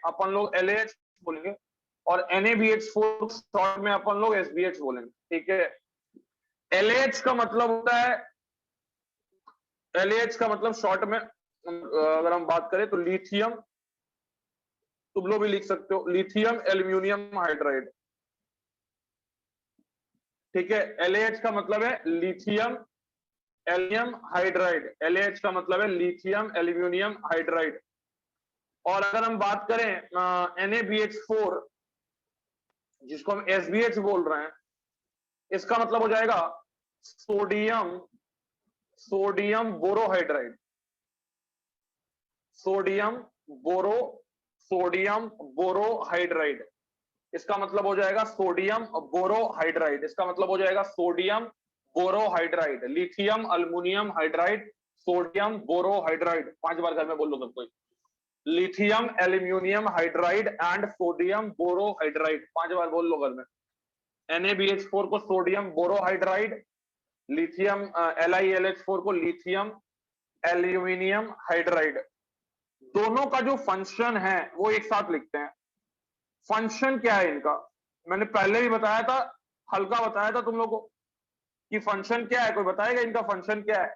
अपन लोग LAH बोलेंगे और NaBH4 शॉर्ट में अपन लोग SBH बोलेंगे, ठीक है। LAH का मतलब होता है, LAH का मतलब शॉर्ट में अगर हम बात करें तो लिथियम, तुम लोग भी लिख सकते हो, लिथियम एल्यूमिनियम हाइड्राइड, ठीक है। LAH का मतलब है लिथियम एल्यूमिनियम हाइड्राइड, LAH का मतलब है लिथियम एल्यूमिनियम हाइड्राइड। और अगर हम बात करें NaBH4 जिसको हम SBH बोल रहे हैं, इसका मतलब हो जाएगा सोडियम बोरोहाइड्राइड, सोडियम बोरोहाइड्राइड, इसका मतलब हो जाएगा सोडियम बोरोहाइड्राइड, इसका मतलब हो जाएगा sodium borohydride, lithium aluminium hydride, sodium borohydride. 5 बार घर में बोल लो सब कोई, lithium aluminium hydride and sodium borohydride, 5 बार बोल लो घर में। NaBH4 को सोडियम बोरोहाइड्राइड, लिथियम LiLH4 को लिथियम एल्यूमिनियम हाइड्राइड। दोनों का जो फंक्शन है वो एक साथ लिखते हैं। फंक्शन क्या है इनका, मैंने पहले भी बताया था, हल्का बताया था तुम लोगों को कि फंक्शन क्या है, कोई बताएगा इनका फंक्शन क्या है?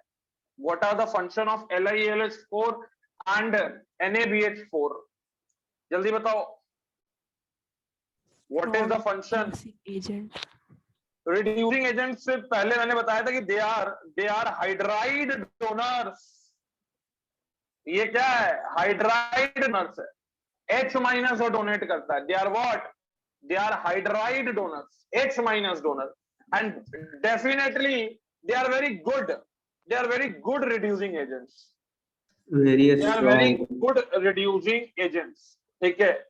What are the function of LiLH4 and NaBH4, जल्दी बताओ, what is the function? Agent, reducing agent से पहले मैंने बताया था कि दे आर हाइड्राइड डोनर्स। ये क्या है? हाइड्राइड डोनर्स है, H माइनस वो डोनेट करता है, they are what, they are hydride donors, H minus donor, and definitely they are very good, they are very good reducing agents, very they are very good reducing agents, ठीक है।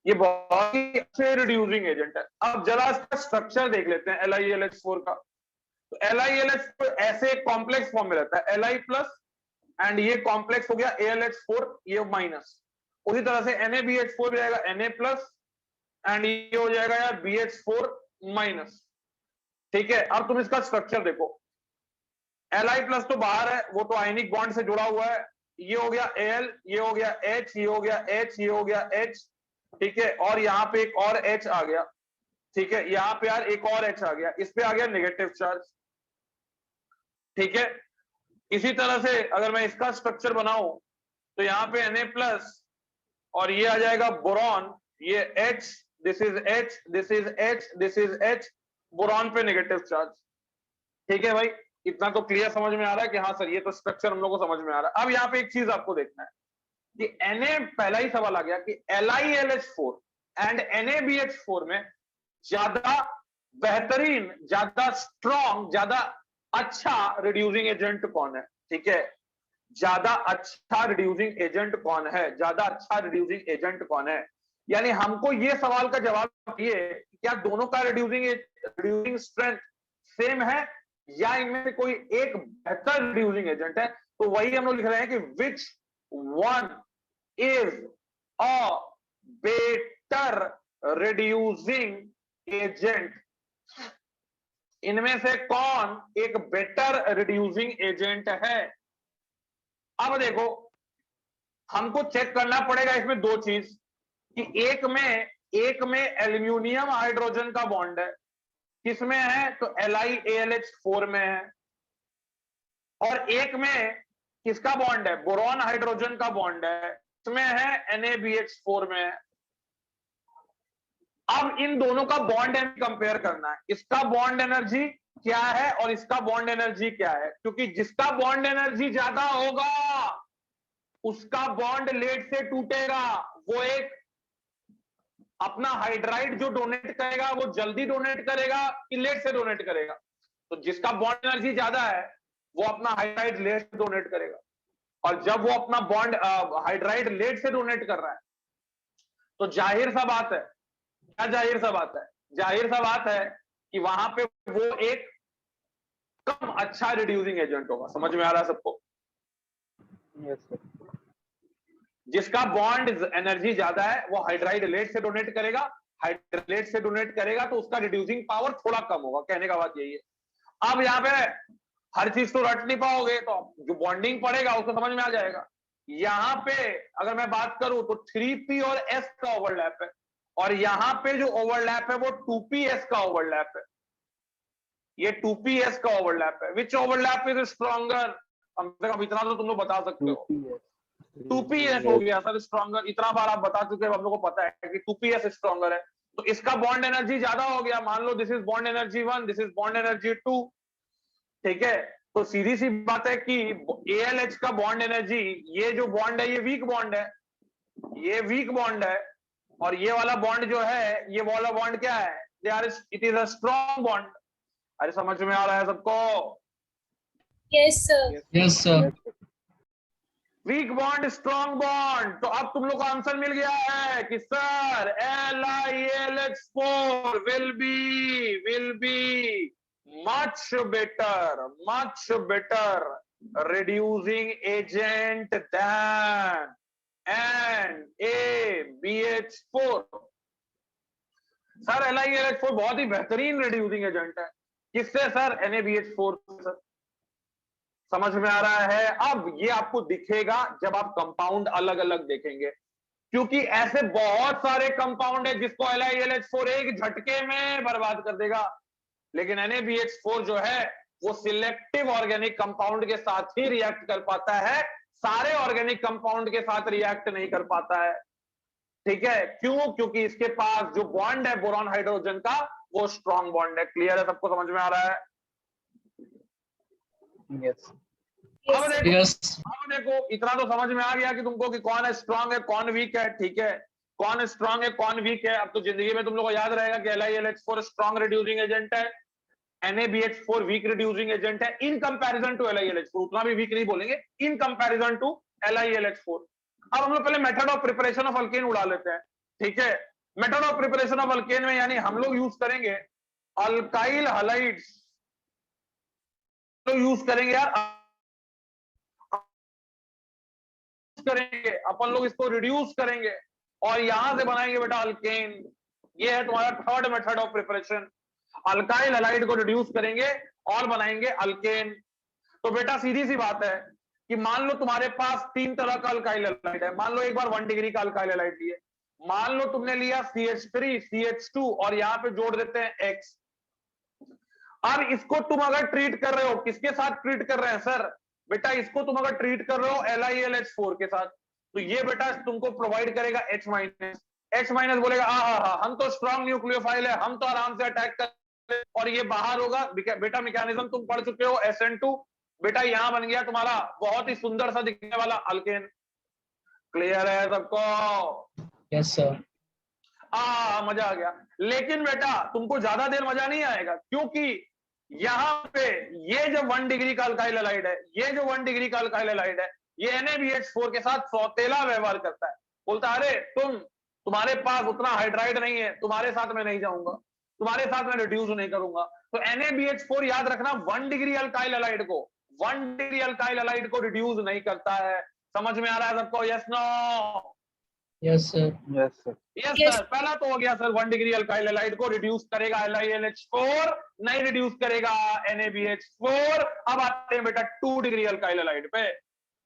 ये बहुत ही अच्छे reducing agent है। अब जरा इसका structure देख लेते हैं LiLH4 का। तो LiLH4 ऐसे एक कॉम्प्लेक्स फॉर्म में रहता है, Li प्लस एंड ये कॉम्प्लेक्स हो गया AlH4, ये माइनस। उसी तरह से NaBH4 भी जाएगा Na प्लस एंड ये हो जाएगा यार BH4 माइनस, ठीक है। अब तुम इसका स्ट्रक्चर देखो, Li प्लस तो बाहर है, वो तो आयनिक बॉन्ड से जुड़ा हुआ है, ये हो गया Al, ये हो गया H, ये हो गया H, ये हो गया H, ठीक है। और यहाँ पे एक और H आ गया, ठीक है, यहाँ पे यार एक और H आ गया, इस पे आ गया नेगेटिव चार्ज, ठीक है। इसी तरह से अगर मैं इसका स्ट्रक्चर बनाऊं तो यहाँ पे Na प्लस और ये आ जाएगा बोरॉन, ये H, this is H, this is H, this is H, boron पे नेगेटिव चार्ज, ठीक है भाई। इतना तो क्लियर समझ में आ रहा है कि हाँ सर ये तो स्ट्रक्चर हम लोग को समझ में आ रहा है। अब यहाँ पे एक चीज आपको देखना है कि Na, पहला ही सवाल आ गया कि LiLH4 एंड NaBH4 में ज्यादा बेहतरीन, ज्यादा स्ट्रॉन्ग, ज्यादा अच्छा रिड्यूसिंग एजेंट कौन है, ठीक है। ज्यादा अच्छा रिड्यूसिंग एजेंट कौन है, ज्यादा अच्छा रिड्यूसिंग एजेंट कौन है, यानी हमको ये सवाल का जवाब चाहिए क्या दोनों का रिड्यूसिंग स्ट्रेंथ सेम है या इनमें से कोई एक बेहतर रिड्यूसिंग एजेंट है। तो वही हम लोग लिख रहे हैं कि which one is a better reducing agent, इनमें से कौन एक बेटर रिड्यूसिंग एजेंट है। अब देखो हमको चेक करना पड़ेगा इसमें दो चीज कि एक में एल्यूमिनियम हाइड्रोजन का बॉन्ड है, किसमें है तो LiAlH4 में है, और एक में किसका बॉन्ड है, बोरॉन हाइड्रोजन का बॉन्ड है, इसमें है NaBH4 में है। अब इन दोनों का बॉन्ड एनर्जी कंपेयर करना है, इसका बॉन्ड एनर्जी क्या है और इसका बॉन्ड एनर्जी क्या है, क्योंकि जिसका बॉन्ड एनर्जी ज्यादा होगा उसका बॉन्ड लेट से टूटेगा। वो एक अपना हाइड्राइड जो डोनेट करेगा वो जल्दी डोनेट करेगा कि लेट से डोनेट करेगा, तो जिसका बॉन्ड एनर्जी ज्यादा है वो अपना हाइड्राइड लेट से डोनेट करेगा, और जब वो अपना बॉन्ड हाइड्राइड लेट से डोनेट कर रहा है तो जाहिर सा बात है, क्या जाहिर सा बात है, जाहिर सा बात है कि वहां पे वो एक कम अच्छा रिड्यूसिंग एजेंट होगा। समझ में आ रहा है सबको? Yes sir. जिसका बॉन्ड एनर्जी ज्यादा है वो हाइड्राइड लेट से डोनेट करेगा, हाइड्राइड लेट से डोनेट करेगा तो उसका रिड्यूसिंग पावर थोड़ा कम होगा, कहने का बात यही है। अब यहाँ पे हर चीज तो रट नहीं पाओगे, तो जो बॉन्डिंग पड़ेगा उसको समझ में आ जाएगा, यहाँ पे अगर मैं बात करूं तो 3p और s का ओवरलैप है, और यहाँ पे जो ओवरलैप है वो 2ps का ओवरलैप है। ये 2ps का ओवरलैप है। विच ओवरलैप इज स्ट्रॉन्गर? कम से कम इतना तो तुम लोग बता सकते हो। 2ps हो गया सर स्ट्रॉन्गर। इतना बार आप बता चुके हैं, हम लोग को पता है कि 2ps स्ट्रॉन्गर है, तो इसका बॉन्ड एनर्जी ज्यादा हो गया। मान लो this is bond energy 1, this is bond energy 2, ठीक है। तो सीधी सी बात है कि ALH का बॉन्ड एनर्जी, ये जो बॉन्ड है ये वीक बॉन्ड है, ये वीक बॉन्ड है, और ये वाला बॉन्ड जो है, ये वाला बॉन्ड क्या है? It is a strong bond. अरे समझ में आ रहा है सबको? Yes, sir. Yes, sir. Weak bond strong bond. तो अब तुम लोग को आंसर मिल गया है कि sir LiAlH4 will be much better reducing agent than NaBH4। Sir LiAlH4 बहुत ही बेहतरीन रिड्यूसिंग एजेंट है। किससे सर? NaBH4 से। समझ में आ रहा है? अब ये आपको दिखेगा जब आप कंपाउंड अलग अलग देखेंगे, क्योंकि ऐसे बहुत सारे कंपाउंड है जिसको LiAlH4 एक झटके में बर्बाद कर देगा, लेकिन NaBH4 जो है वो सिलेक्टिव ऑर्गेनिक कंपाउंड के साथ ही रिएक्ट कर पाता है, सारे ऑर्गेनिक कंपाउंड के साथ रिएक्ट नहीं कर पाता है। ठीक है, क्यों? क्योंकि इसके पास जो बॉन्ड है बोरॉन हाइड्रोजन का, वो स्ट्रॉन्ग बॉन्ड है। क्लियर है? सबको समझ में आ रहा है? Yes. अब देखो, Yes. अब देखो, इतना तो समझ में आ गया कि तुमको कि कौन स्ट्रांग है कौन वीक है। ठीक है, कौन स्ट्रांग है कौन वीक है। अब तो जिंदगी में तुम लोग को याद रहेगा कि LiAlH4 स्ट्रांग रिड्यूसिंग एजेंट है, NaBH4 वीक रिड्यूसिंग एजेंट है इन कंपैरिजन टू LiAlH4। उतना भी वीक नहीं बोलेंगे, इन कंपैरिजन टू LiAlH4। अब हम लोग पहले method of preparation of alkane उड़ा लेते हैं। ठीक है, method of preparation of alkane में यानी हम लोग यूज करेंगे अल्काइल हलाइड्स, तो यूज करेंगे यार, करेंगे अपन लोग, इसको रिड्यूस करेंगे और यहां से बनाएंगे बेटा अल्केन। ये है तुम्हारा third method of preparation. Alkyl halide को रिड्यूस करेंगे और बनाएंगे अल्केन। तो बेटा सीधी सी बात है कि मान लो तुम्हारे पास 3 तरह का अल्काइल हैलाइड है। मान लो एक बार 1 डिग्री का अल्काइल हैलाइड लिए, मान लो तुमने लिया CH3 CH2 और यहां पे जोड़ देते हैं X। अब इसको तुम अगर ट्रीट कर रहे हो, किसके साथ ट्रीट कर रहे हैं सर? बेटा इसको तुम अगर ट्रीट कर रहे हो LiAlH4 के साथ, तो ये बेटा तुमको प्रोवाइड करेगा H माइनस। H माइनस बोलेगा हम तो स्ट्रॉन्ग न्यूक्लियोफाइल है, हम तो आराम से अटैक कर, और ये बाहर होगा। बेटा मैकेनिज्म तुम पढ़ चुके हो SN2। बेटा यहां बन गया तुम्हारा बहुत ही सुंदर सा दिखने वाला अल्केन। क्लियर है सबको? Yes, sir. मजा आ गया। लेकिन बेटा तुमको ज्यादा देर मजा नहीं आएगा, क्योंकि यहां पे ये जो 1 डिग्री का अल्काइल हैलाइड है, ये जो 1 डिग्री का अल्काइल हैलाइड है, ये NaBH4 के साथ सौतेला व्यवहार करता है। बोलता है अरे तुम्हारे पास उतना हाइड्राइड नहीं है, तुम्हारे साथ मैं नहीं जाऊंगा, तुम्हारे साथ मैं रिड्यूस नहीं करूंगा। तो NaBH4 याद रखना 1 डिग्री अल्काइल हैलाइड को, 1 डिग्री अल्काइल हैलाइड को रिड्यूस नहीं करता है। समझ में आ रहा है सबको? Yes no? Yes, sir. Yes, sir. Yes Yes. Sir. पहला तो हो गया सर 1 डिग्री अल्काइल हैलाइड को रिड्यूस करेगा LiAlH4, नहीं रिड्यूस करेगा NaBH4। अब आते हैं बेटा 2 डिग्री अल्काइल हैलाइड पे।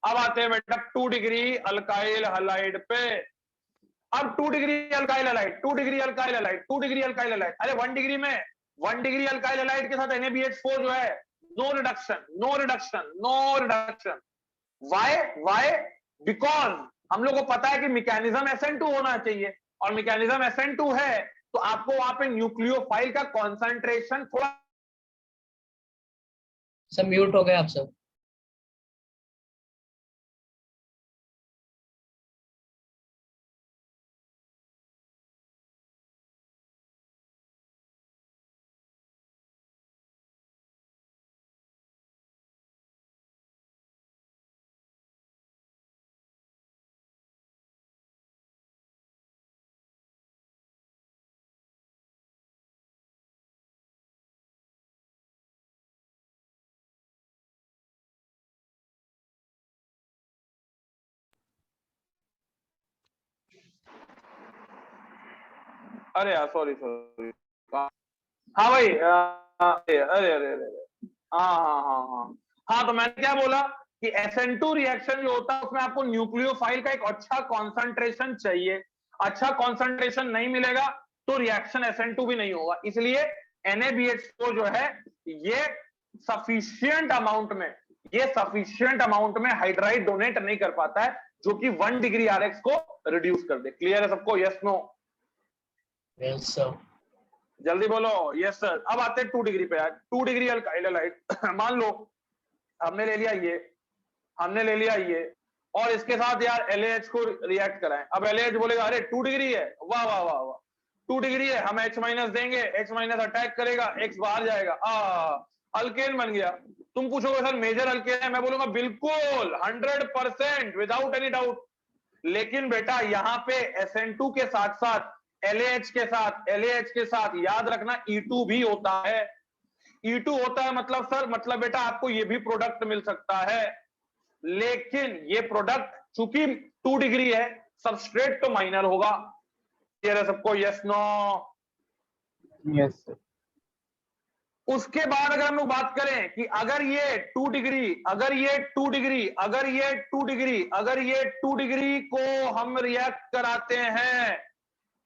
अब आते हैं बेटा 2 डिग्री अल्काइल हैलाइड पे। अब 2 degree alkyl halide, 2 degree alkyl halide, 2 degree alkyl halide. अरे 1 डिग्री में 1 डिग्री अल्काइल हैलाइड के साथ NaBH4 जो है, no reduction, no reduction, no reduction. Why? Because हम लोग को पता है कि मैकेनिज्म SN2 होना चाहिए, और मैकेनिज्म SN2 है, तो आपको वहां पे न्यूक्लियोफाइल का कॉन्सेंट्रेशन थोड़ा Sir, mute हो गए आप सब. अरे यार सॉरी सॉरी। हाँ भाई, अरे अरे अरे अरे, हाँ हाँ हाँ हाँ हाँ। तो मैंने क्या बोला कि SN2 रिएक्शन जो होता है उसमें आपको न्यूक्लियोफाइल का एक अच्छा कॉन्सेंट्रेशन चाहिए, अच्छा कॉन्सेंट्रेशन नहीं मिलेगा तो रिएक्शन SN2 भी नहीं होगा। इसलिए NaBH4 जो है ये सफिशिएंट अमाउंट में हाइड्राइड डोनेट नहीं कर पाता है, जो कि 1 डिग्री RX को रिड्यूस कर दे। क्लियर है सबको? Yes no? Yes, sir. जल्दी बोलो यस सर। अब आते हैं 2 डिग्री पे यार। 2 डिग्री अल्काइल हैलाइड मान लो हमने ले लिया ये और इसके साथ यार LAH को रिएक्ट कराएं। अब LAH बोलेगा अरे 2 डिग्री है, वाह वाह वाह वाह 2 डिग्री है, हम H माइनस देंगे, H माइनस अटैक करेगा, X बाहर जाएगा, अल्केन बन गया। तुम पूछोगे सर मेजर अल्केन है, मैं बोलूंगा बिल्कुल 100% विदाउट एनी डाउट। लेकिन बेटा यहाँ पे SN2 के साथ साथ LAH के साथ याद रखना E2 भी होता है। E2 होता है मतलब सर, मतलब बेटा आपको ये भी प्रोडक्ट मिल सकता है, लेकिन ये प्रोडक्ट चूंकि 2 डिग्री है, सबस्ट्रेट तो माइनर होगा। क्लियर है सबको? Yes no? Yes sir. उसके बाद अगर हम लोग बात करें कि अगर ये 2 डिग्री को हम रिएक्ट कराते हैं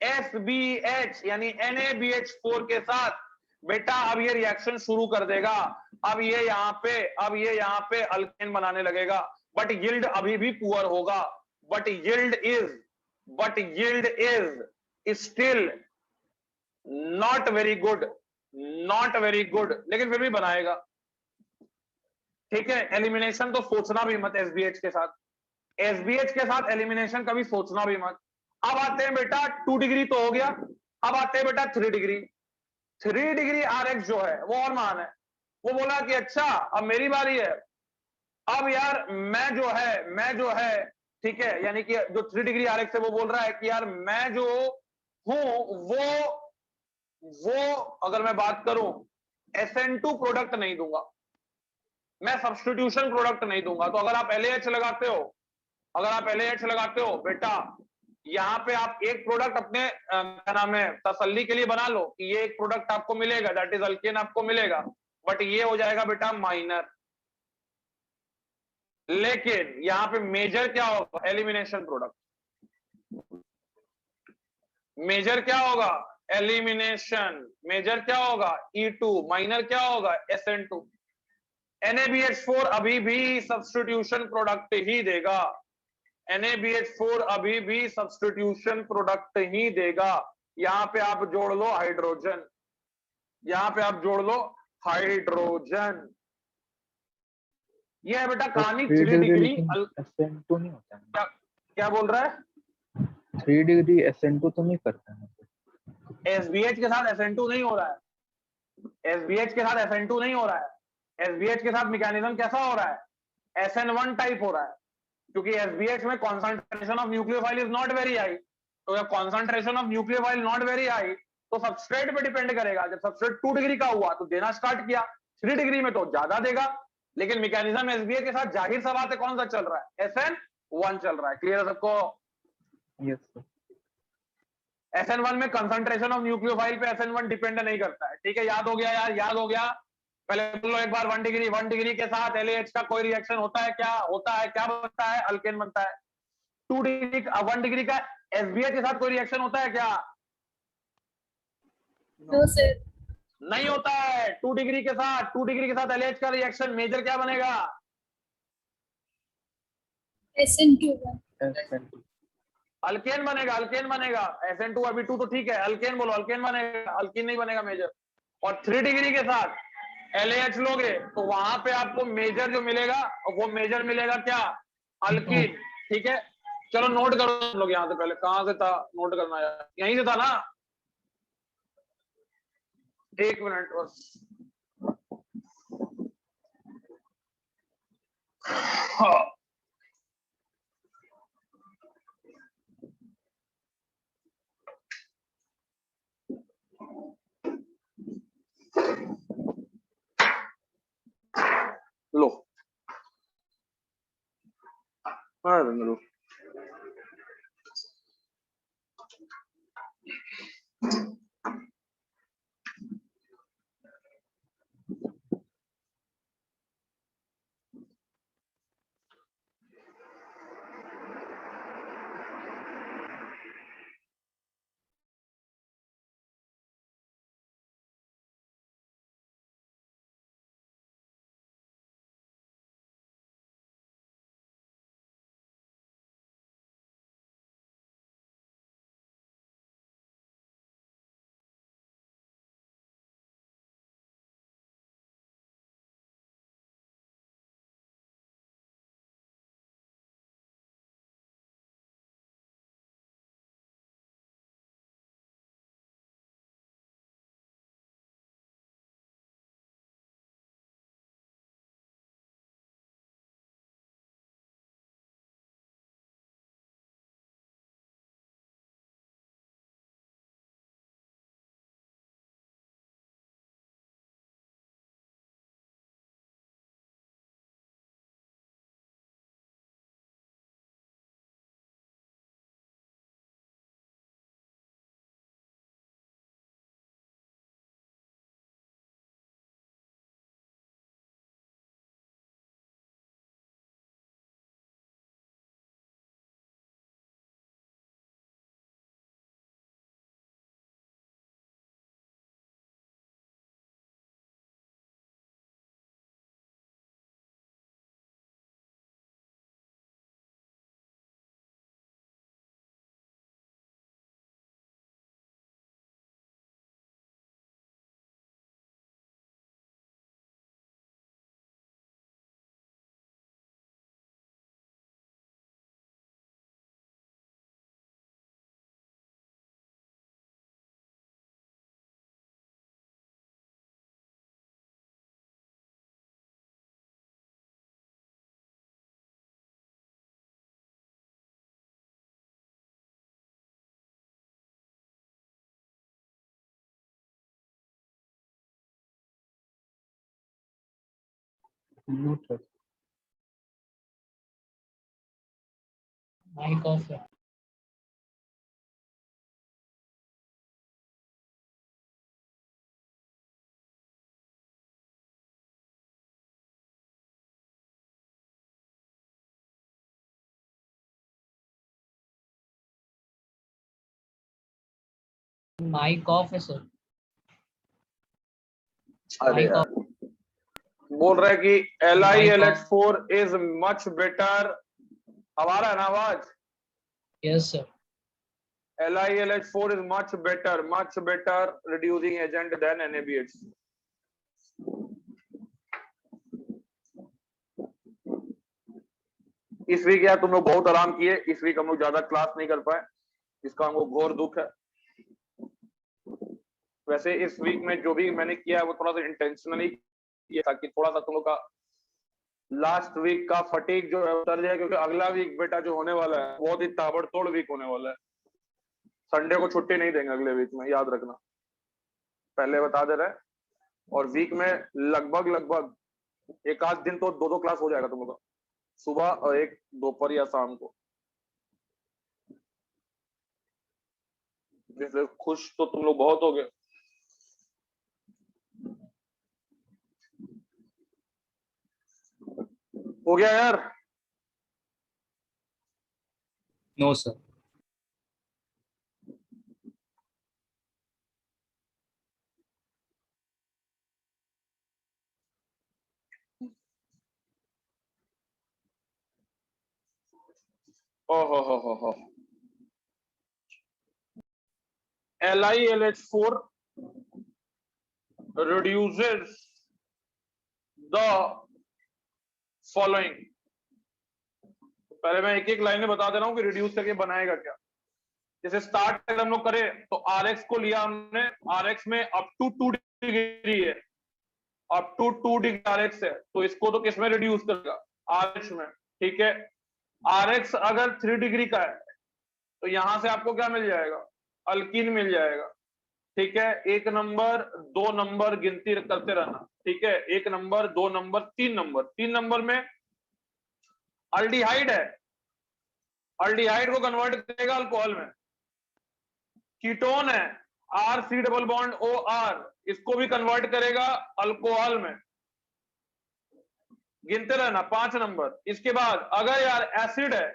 SBH यानी NaBH4 के साथ, बेटा अब ये रिएक्शन शुरू कर देगा। अब ये यहाँ पे अल्केन बनाने लगेगा, बट यील्ड अभी भी पुअर होगा। But yield is still not very good, लेकिन फिर भी बनाएगा। ठीक है, एलिमिनेशन तो सोचना भी मत SBH के साथ एलिमिनेशन कभी सोचना भी मत। अब आते हैं बेटा 2 डिग्री तो हो गया, अब आते हैं बेटा 3 डिग्री RX जो है वो और मान है। वो बोला कि अच्छा अब मेरी बारी है, अब यार मैं जो है ठीक है, यानी कि जो 3 डिग्री RX है वो बोल रहा है कि यार मैं जो हूं वो अगर मैं बात करूं SN2 प्रोडक्ट नहीं दूंगा, मैं सब्स्टिट्यूशन प्रोडक्ट नहीं दूंगा। तो अगर आप LAH लगाते हो बेटा, यहां पे आप एक प्रोडक्ट अपने क्या नाम है तसल्ली के लिए बना लो कि ये एक प्रोडक्ट आपको मिलेगा, दैट इज अल्केन आपको मिलेगा, बट ये हो जाएगा बेटा माइनर। लेकिन यहां पे मेजर क्या होगा? Elimination product. मेजर क्या होगा? एलिमिनेशन। मेजर क्या होगा? E2। माइनर क्या होगा? SN2। NaBH4 अभी भी सब्स्टिट्यूशन प्रोडक्ट ही देगा, NaBH4 अभी भी सब्स्टिट्यूशन प्रोडक्ट ही देगा। यहां पे आप जोड़ लो हाइड्रोजन, ये है बेटा कहानी 3 डिग्री। SN2 नहीं होता है। क्या बोल रहा है? 3 डिग्री SN2 तो नहीं करता है। SBH के साथ SN2 नहीं हो रहा है, SBH के साथ SN2 नहीं हो रहा है। SBH के साथ मैकेनिज्म कैसा हो रहा है? SN1 टाइप हो रहा है, क्योंकि SBH में concentration of nucleophile is not very high. तो जब concentration of nucleophile not very high तो सबस्ट्रेट पे डिपेंड करेगा। जब सबस्ट्रेट 2 डिग्री का हुआ तो देना स्टार्ट किया, 3 डिग्री में तो ज्यादा देगा। लेकिन मैकेनिज्म SBH के साथ जाहिर सा बात है कौन सा चल रहा है? SN1 चल रहा है। क्लियर है सबको? Yes sir. SN1 में कंसंट्रेशन ऑफ न्यूक्लियोफाइल पे SN1 डिपेंड नहीं करता है। ठीक है, याद हो गया यार? याद हो गया? पहले बोल लो एक बार 1 डिग्री के साथ LAH का कोई रिएक्शन होता है क्या बनता है? अल्केन बनता है। 2 डिग्री 1 डिग्री का SBH के साथ कोई रिएक्शन होता है क्या? No sir. नहीं होता है। 2 डिग्री के साथ LAH का रिएक्शन मेजर क्या बनेगा? SN2 अल्केन बनेगा। SN2 अभी 2 तो ठीक है, अल्केन बोलो, अल्केन बनेगा, अल्कीन नहीं बनेगा मेजर। और 3 डिग्री के साथ LAH लोगे तो वहां पे आपको मेजर जो मिलेगा वो मेजर मिलेगा क्या? अल्कीन। ठीक है, चलो नोट करो हम लोग। यहां से पहले कहां से था नोट करना यार? यहीं से था ना? एक मिनट बस। हाँ। लो लो म्यूट है। माइक ऑफ है। माइक ऑफ है सर। अरे माइक यार, बोल रहा है कि LiLH4 इज मच बेटर। हमारा है ना आवाज? Yes sir. LiLH4 is much better reducing agent than NaBH। इस वीक यार तुम लोग बहुत आराम किए, इस वीक हम लोग ज्यादा क्लास नहीं कर पाए, इसका हमको घोर दुख है। वैसे इस वीक में जो भी मैंने किया है वो थोड़ा सा इंटेंशनली किया ताकि थोड़ा सा तुम लोग का लास्ट वीक का फटीक जो है उतर जाए, क्योंकि अगला वीक बेटा जो होने वाला है बहुत ही ताबड़तोड़ वीक होने वाला है। संडे को छुट्टी नहीं देंगे अगले वीक में, याद रखना, पहले बता दे रहे। और वीक में लगभग एक आध दिन तो 2-2 क्लास हो जाएगा तुम लोग का, सुबह और एक दोपहर या शाम को। जैसे खुश तो तुम लोग बहुत हो गए। हो गया यार? No sir. ओहो LiLH4 reduces the following। पहले मैं एक एक लाइन में बता दे रहा हूं कि रिड्यूस करके बनाएगा क्या। जैसे स्टार्ट अगर हम लोग करें तो RX को लिया हमने, RX में अप टू 2 डिग्री है, अप टू 2 डिग्री RX है, तो इसको तो किसमें रिड्यूस करेगा? RH में, ठीक है। RX अगर 3 डिग्री का है तो यहां से आपको क्या मिल जाएगा? अल्कीन मिल जाएगा, ठीक है। 1 नंबर 2 नंबर गिनती करते रहना, ठीक है। 1 नंबर 2 नंबर 3 नंबर, 3 नंबर में अल्डिहाइड है, अल्डिहाइड को कन्वर्ट करेगा अल्कोहल में। कीटोन है, RC डबल बॉन्ड OR, इसको भी कन्वर्ट करेगा अल्कोहल में। गिनते रहना 5 नंबर। इसके बाद अगर यार एसिड है,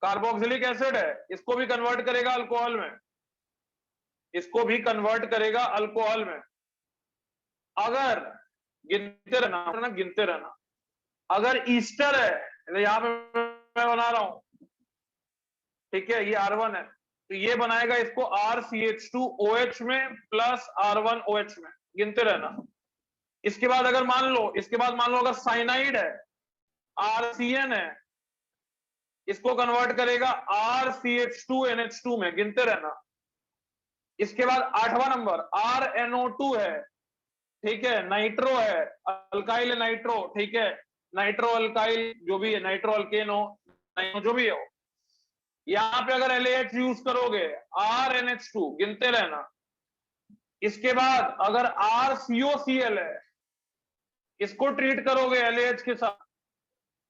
कार्बोक्सिलिक एसिड है, इसको भी कन्वर्ट करेगा अल्कोहल में, इसको भी कन्वर्ट करेगा अल्कोहल में। अगर गिनते रहना, गिनते रहना। अगर ईस्टर है, यहां पे मैं बना रहा हूं, ठीक है, ये R1 है, तो ये बनाएगा इसको RCH2OH में प्लस R1OH में। गिनते रहना। इसके बाद अगर मान लो, अगर साइनाइड है, RCN है, इसको कन्वर्ट करेगा RCH2NH2 में। गिनते रहना। इसके बाद 8वां नंबर RNO2 है, ठीक है, नाइट्रो है, अल्काइल नाइट्रो, ठीक है, नाइट्रो अल्काइल जो भी है, नाइट्रो अल्केन हो, जो भी हो। यहां पे अगर LAH यूज करोगे RNH2, गिनते रहना। इसके बाद अगर RCOCl है, इसको ट्रीट करोगे LAH के साथ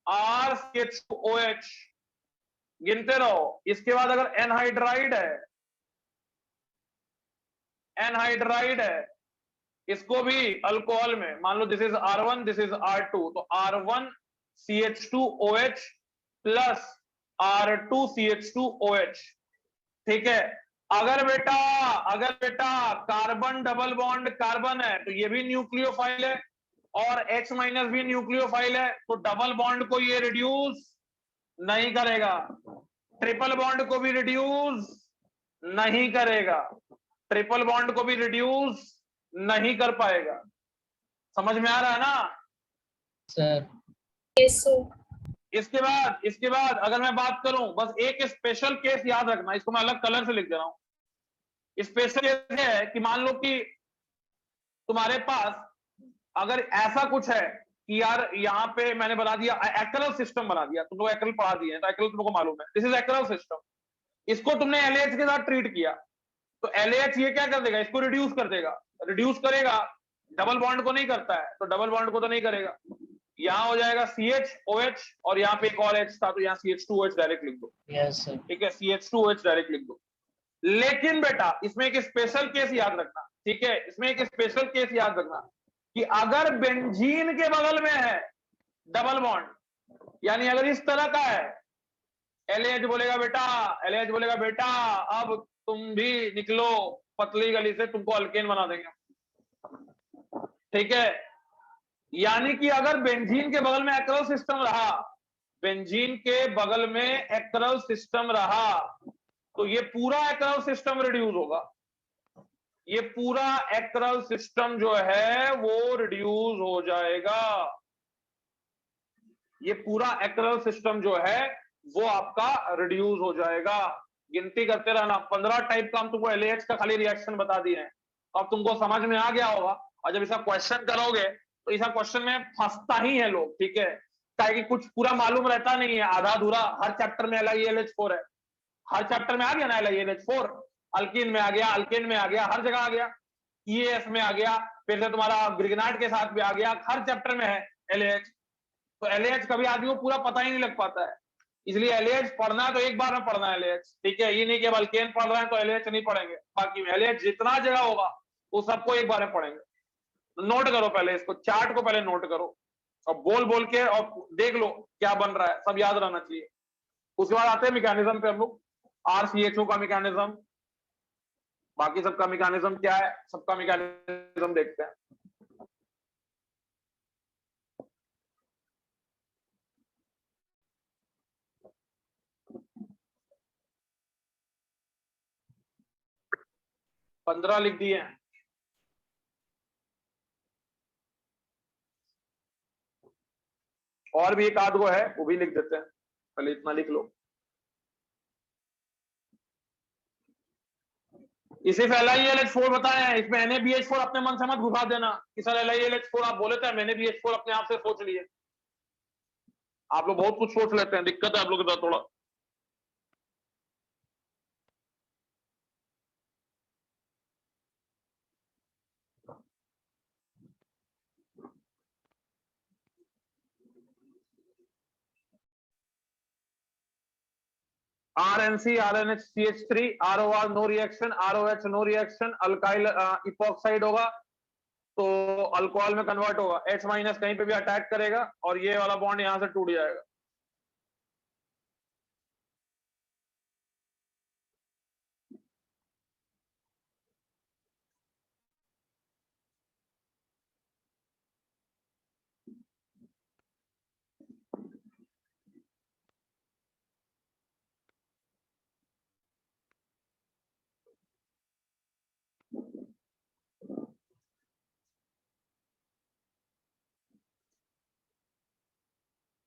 RCH2OH, गिनते रहो। इसके बाद अगर एनहाइड्राइड है, इसको भी अल्कोहल में, मान लो this is R1, this is R2, तो R1CH2OH प्लस R2CH2OH, ठीक है। अगर बेटा कार्बन डबल बॉन्ड कार्बन है तो ये भी न्यूक्लियोफाइल है और H माइनस भी न्यूक्लियोफाइल है, तो डबल बॉन्ड को ये रिड्यूस नहीं करेगा, ट्रिपल बॉन्ड को भी रिड्यूस नहीं करेगा, ट्रिपल बॉन्ड को भी रिड्यूस नहीं कर पाएगा। समझ में आ रहा है ना सर? Yes sir. इसके बाद अगर मैं बात करूं, बस एक स्पेशल केस याद रखना, इसको मैं अलग कलर से लिख दे रहा हूं। स्पेशल केस है कि मान लो कि तुम्हारे पास अगर ऐसा कुछ है कि यार यहाँ पे मैंने बना दिया एक्रल सिस्टम, बना दिया, तुम लोग एक्रल पढ़ा दिए हैं तो एक्रल तुमको मालूम है, दिस इज एक्रल सिस्टम। इसको तुमने LAH के साथ ट्रीट किया तो LAH ये क्या कर देगा? इसको रिड्यूस कर देगा, रिड्यूस करेगा डबल बॉन्ड को नहीं करता है, तो डबल बॉन्ड को तो नहीं करेगा। यहाँ हो जाएगा CH-OH और यहाँ पे एक और H था, तो यहाँ CH2OH डायरेक्ट लिख दो। Yes, sir. ठीक है, CH2OH डायरेक्ट लिख दो। लेकिन बेटा इसमें एक स्पेशल केस याद रखना, ठीक है, इसमें एक स्पेशल केस याद रखना कि अगर बेंजीन के बगल में है डबल बॉन्ड, यानी अगर इस तरह का है, LH बोलेगा बेटा अब तुम भी निकलो पतली गली से, तुमको अल्केन बना देंगे। ठीक है, यानी कि अगर बेंजीन के बगल में एक्रल सिस्टम रहा, बेंजीन के बगल में एक्रल सिस्टम रहा, तो ये पूरा एक्रल सिस्टम रिड्यूस होगा। ये पूरा एक्रल सिस्टम जो है वो रिड्यूस हो जाएगा। ये पूरा एक्रल सिस्टम जो है वो आपका रिड्यूस हो जाएगा। गिनती करते रहना, 15 टाइप का हम तुमको LAH का खाली रिएक्शन बता दिए हैं। अब तुमको समझ में आ गया होगा, और जब इसका क्वेश्चन करोगे तो इस क्वेश्चन में फंसता ही है लोग। ठीक है, ताकि कुछ पूरा मालूम रहता नहीं है, आधा अधूरा। हर चैप्टर में LiALH4 है, हर चैप्टर में आ गया ना LiALH4, अल्कीन में आ गया, अल्केन में आ गया, हर जगह आ गया, EAS में आ गया, फिर से तुम्हारा ग्रिगनाइट के साथ भी आ गया, हर चैप्टर में है LAH। तो LAH कभी आदमी को पूरा पता ही नहीं लग पाता है, इसलिए LAH पढ़ना है तो एक बार में पढ़ना है LAH। ठीक है, ये नहीं कि अब अल्केन पढ़ रहे हैं तो LAH नहीं पढ़ेंगे, बाकी में LAH जितना जगह होगा वो सबको एक बार में पढ़ेंगे। नोट करो पहले इसको, चार्ट को पहले नोट करो और बोल बोल के और देख लो क्या बन रहा है, सब याद रहना चाहिए। उसके बाद आते हैं मैकेनिज्म पे हम लोग, RCHO का मैकेनिज्म, बाकी सबका मैकेनिज्म क्या है, सबका मैकेनिज्म देखते हैं। पंद्रह लिख दिए हैं। और भी एक आध गो है, वो भी लिख देते हैं, पहले इतना लिख लो। इसे LiALH4 बताया है, इसमें NaBH4 अपने मन से मत घुसा देना कि सर LiALH4 आप बोले थे, मैंने BH4 अपने आप से सोच लिए। आप लोग बहुत कुछ सोच लेते हैं, दिक्कत है आप लोग के साथ थोड़ा। RNC, RNH, CH3, ROR no reaction, ROH no reaction, alkyl epoxide होगा तो अल्कोहल में कन्वर्ट होगा, H- कहीं पे भी अटैक करेगा और ये वाला बॉन्ड यहां से टूट जाएगा।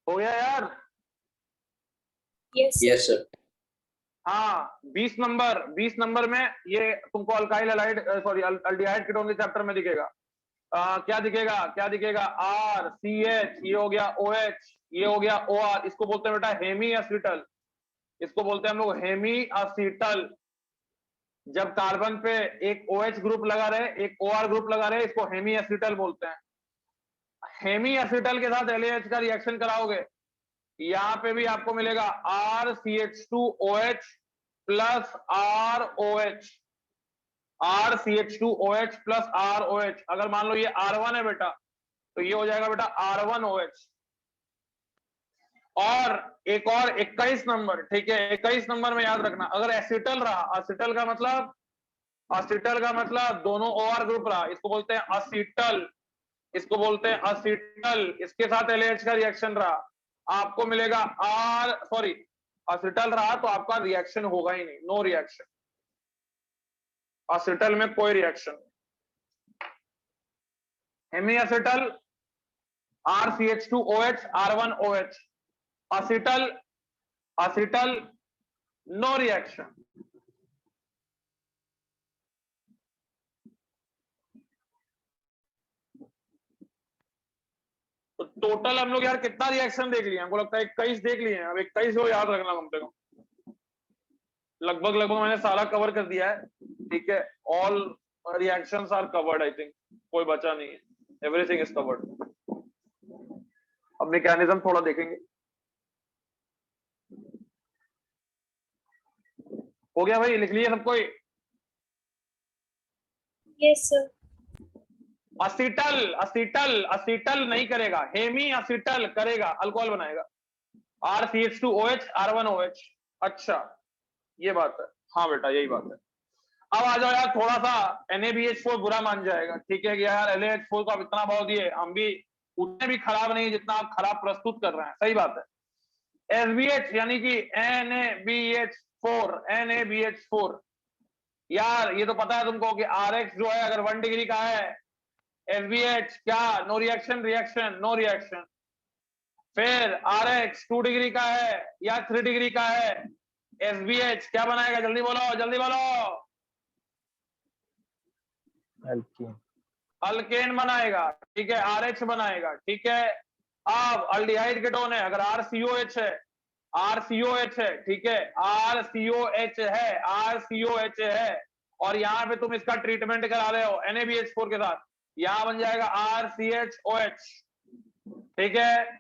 हो गया यार? Yes, Yes, sir. हाँ, 20 नंबर में ये तुमको alkyl halide sorry aldehyde ketone के चैप्टर में दिखेगा। क्या दिखेगा RCH, ये हो गया OH, ये हो गया OR, इसको बोलते हैं बेटा हेमी एसिटल, इसको बोलते हैं हम लोग हेमी एसिटल। जब कार्बन पे एक OH ग्रुप लगा रहे, एक OR ग्रुप लगा रहे, इसको हेमी एसिटल बोलते हैं। हेमी एसिटल के साथ LAH का रिएक्शन कराओगे, यहां पे भी आपको मिलेगा RCH2OH plus ROH, RCH2OH plus ROH। अगर मान लो ये R1 है बेटा, तो ये हो जाएगा बेटा R1OH। और एक और 21 नंबर, ठीक है, 21 नंबर में याद रखना, अगर एसिटल रहा, एसिटल का मतलब दोनों OR ग्रुप रहा, इसको बोलते हैं असिटल, इसको बोलते हैं असिटल, इसके साथ LAH का रिएक्शन रहा, आपको मिलेगा असिटल रहा तो आपका रिएक्शन होगा ही नहीं, नो रिएक्शन, असिटल में कोई reaction. Hemi acetal RCH2OH R1OH, acetal no reaction. तो टोटल हम लोग यार कितना रिएक्शन देख लिया, हमको लगता है 21 देख लिए हैं, अब 21 को याद रखना कम से कम। लगभग मैंने सारा कवर कर दिया है। ठीक है, all reactions are covered I think. कोई बचा नहीं है, एवरीथिंग इज कवर्ड। अब मैकेनिज्म थोड़ा देखेंगे। हो गया भाई, लिख लिया सब कोई? Yes, sir. असीटल असीटल असीटल नहीं करेगा, हेमी असीटल करेगा, अल्कोहल बनाएगा। RCH2OH R1OH। अच्छा ये बात है, हाँ बेटा यही बात है। अब आ जाओ यार, थोड़ा सा NaBH4 बुरा मान जाएगा, ठीक है कि यार LaH4 को आप इतना भाव दिए, हम भी उतने भी खराब नहीं जितना आप खराब प्रस्तुत कर रहे हैं, सही बात है। SBH यानी कि NaBH4 यार ये तो पता है तुमको कि RX जो है अगर 1 डिग्री का है, SBH क्या, नो रिएक्शन, नो रिएक्शन। फिर RX 2 डिग्री का है या 3 डिग्री का है, SBH क्या बनाएगा, जल्दी बोलो जल्दी बोलो। एल्कीन। अल्केन बनाएगा, ठीक है, RH बनाएगा, ठीक है। अब अल्डिहाइड कीटोन है, अगर RCOH है, ठीक है, RCOH है, और यहाँ पे तुम इसका ट्रीटमेंट करा रहे हो NaBH4 के साथ, यहाँ बन जाएगा RCHOH, ठीक है।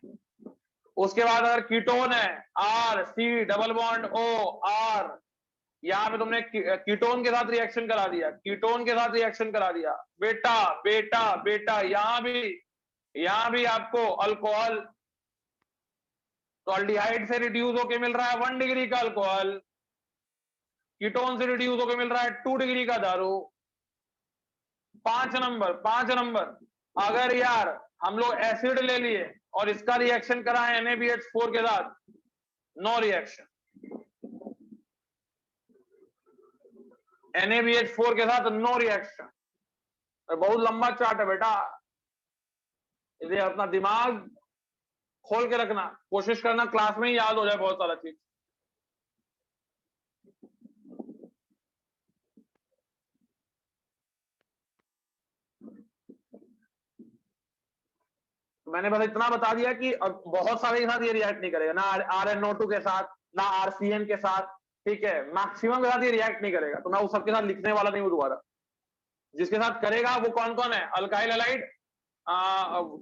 उसके बाद अगर कीटोन है RC≡O, यहाँ पे तुमने कीटोन के साथ रिएक्शन करा दिया, बेटा बेटा बेटा, यहाँ भी आपको अल्कोहल, तो अल्डिहाइड से रिड्यूस होके मिल रहा है 1 डिग्री का अल्कोहल, कीटोन से रिड्यूस होके मिल रहा है 2 डिग्री का दारू। 5 नंबर, अगर यार हम लोग एसिड ले लिए और इसका रिएक्शन करा है NaBH4 के साथ, नो रिएक्शन। NaBH4 के साथ नो रिएक्शन। बहुत लंबा चार्ट है बेटा, इसे अपना दिमाग खोल के रखना, कोशिश करना क्लास में ही याद हो जाए बहुत सारा चीज। मैंने बस इतना बता दिया कि अब बहुत सारे के साथ ये रिएक्ट नहीं करेगा, ना RnO2 के साथ, ना RCN के साथ, ठीक है, मैक्सिमम के साथ ये रिएक्ट नहीं करेगा, तो मैं उस सबके साथ लिखने वाला नहीं हूं दोबारा। जिसके साथ करेगा वो कौन कौन है, alkyl halide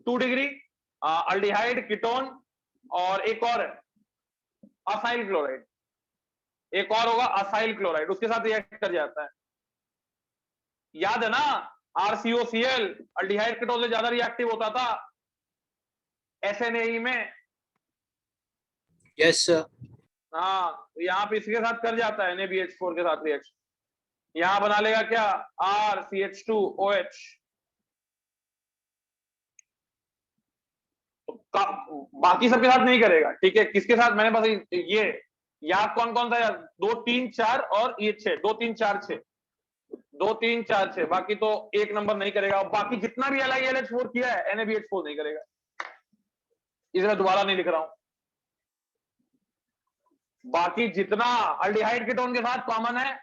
2 degree, aldehyde ketone, और एक और असाइल क्लोराइड, एक और होगा असाइल क्लोराइड, उसके साथ रिएक्ट कर जाता है। याद है ना, RCOCl अल्डिहाइड कीटोन से ज्यादा रिएक्टिव होता था SNAE में। Yes sir. हाँ, तो यहाँ पे इसके साथ कर जाता है NaBH4 के साथ रिएक्शन, यहाँ बना लेगा क्या, RCH2OH। तो बाकी सबके साथ नहीं करेगा, ठीक है। किसके साथ, मैंने बस ये याद कौन कौन सा यार, 2 3 4 और ये 6, 2 3 4 6, 2 3 4 6, बाकी तो 1 नंबर नहीं करेगा। और बाकी जितना भी LiLH4 किया है NaBH4 नहीं करेगा, इसे मैं दोबारा नहीं लिख रहा हूं। बाकी जितना अल्डिहाइड कीटोन के साथ कॉमन है,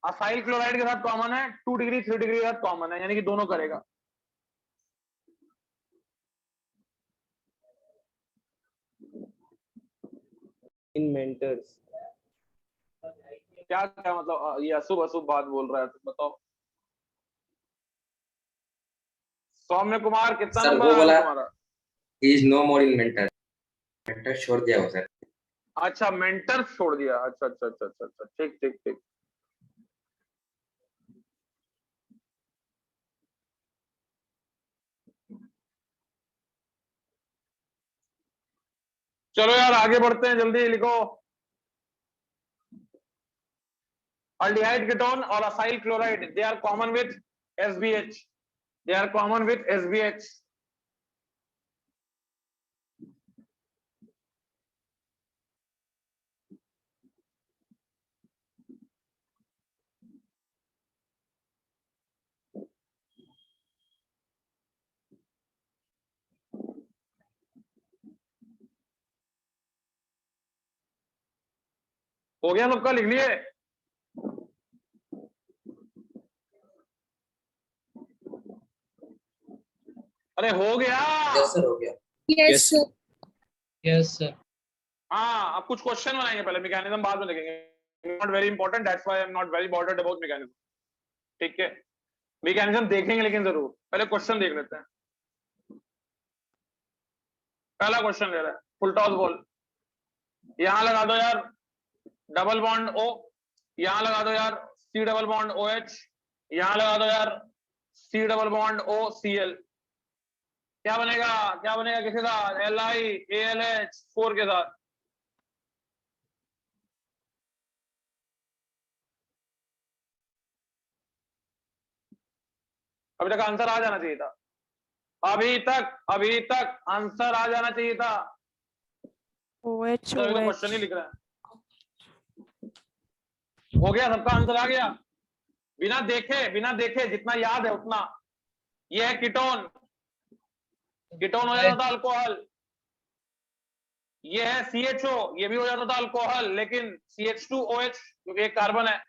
असाइल क्लोराइड के साथ कॉमन है, 2 डिग्री 3 डिग्री के साथ कॉमन है, यानी कि दोनों करेगा। इन मेंटर्स क्या क्या मतलब, ये अशुभ बात बोल रहा है, तुम बताओ। सौम्य कुमार कितना सर नंबर वो आया बोला तुम्हारा? Is no more in mentor, mentor छोड़ दिया हो सर। अच्छा, मेंटर छोड़ दिया, अच्छा अच्छा अच्छा अच्छा अच्छा, ठीक ठीक ठीक। चलो यार आगे बढ़ते हैं, जल्दी लिखो। अल्डिहाइड कीटोन और acyl chloride, they are common with SBH, they are common with SBH। हो गया सबका, लिख लिए? अरे हो गया। यस सर हो गया। Yes, sir. Yes sir. हाँ, अब कुछ क्वेश्चन बनाएंगे, पहले मैकेनिज्म बाद में लिखेंगे। Not very important, that's why I am not very bothered about mechanism, ठीक है। मैकेनिज्म देखेंगे लेकिन जरूर, पहले क्वेश्चन देख लेते हैं। पहला क्वेश्चन ले रहा है, फुल टॉस बॉल, यहां लगा दो यार डबल बॉन्ड ओ, यहां लगा दो यार C double bond O H, यहां लगा दो यार C double bond O C L. क्या बनेगा, क्या बनेगा किसके साथ, L I A L H 4 के साथ। अभी तक आंसर आ जाना चाहिए था, अभी तक आंसर आ जाना चाहिए था। OH तो क्वेश्चन ही लिख रहा है। हो गया, सबका आंसर आ गया, बिना देखे जितना याद है उतना। ये है कीटोन, कीटोन हो जाता था अल्कोहल। ये है CHO, ये भी हो जाता था अल्कोहल, लेकिन CH2OH क्योंकि एक कार्बन है,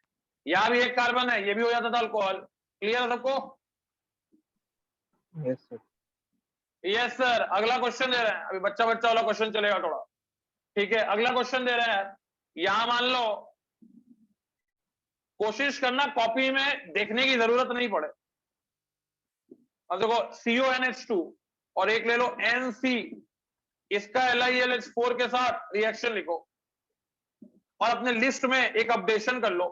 यहां भी एक कार्बन है, ये भी हो जाता था अल्कोहल। क्लियर है सबको? Yes sir. Yes sir. अगला क्वेश्चन दे रहे हैं, अभी बच्चा वाला क्वेश्चन चलेगा थोड़ा, ठीक है। अगला क्वेश्चन दे रहे हैं, यहां मान लो, कोशिश करना कॉपी में देखने की जरूरत नहीं पड़े। अब देखो CONH2 और एक ले लो NC, इसका LiLH4 के साथ रिएक्शन लिखो और अपने लिस्ट में एक अपडेशन कर लो,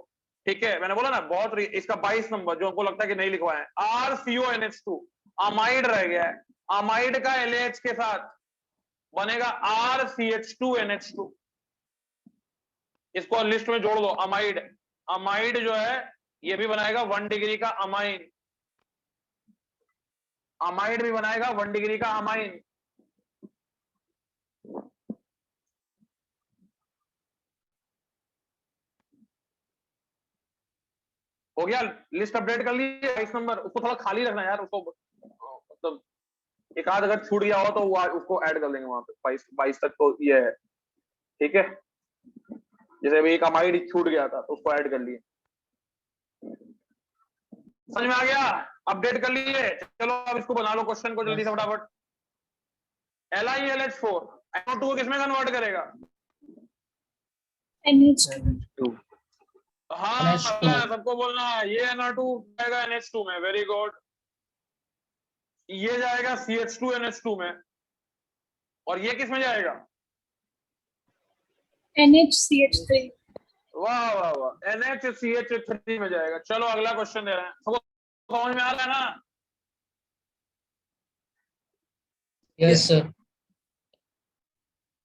ठीक है। मैंने बोला ना बहुत इसका 22 नंबर जो हमको लगता है कि नहीं लिखवाए हैं, RCONH2 अमाइड रह गया है, अमाइड का LH के साथ बनेगा RCH2NH2, इसको लिस्ट में जोड़ दो। अमाइड, अमाइड जो है ये भी बनाएगा 1 डिग्री का अमाइन, अमाइड भी बनाएगा 1 डिग्री का अमाइन। हो गया, लिस्ट अपडेट कर ली 22 नंबर। उसको थोड़ा खाली रखना यार, उसको मतलब एक आध अगर छूट गया हो तो वो उसको ऐड कर देंगे वहां पे। 22 तक तो ये है, ठीक है। जैसे अभी एक अमाइड छूट गया था तो उसको ऐड कर लिए। समझ में आ गया? अपडेट कर लिए। चलो अब इसको बना लो क्वेश्चन को जल्दी से फटाफट। LiLH4 NO2 को किसमें कन्वर्ट करेगा? NH2 2 हाँ NH2 सबको बोलना है, ये NO2 जाएगा NH2 में, वेरी गुड। ये जाएगा CH2NH2 में, और ये किस में जाएगा? NHCH3 वाह वाह वाह, NHCH3 में जाएगा। चलो अगला क्वेश्चन दे रहे हैं, सबको समझ में आ रहा है ना? Yes sir.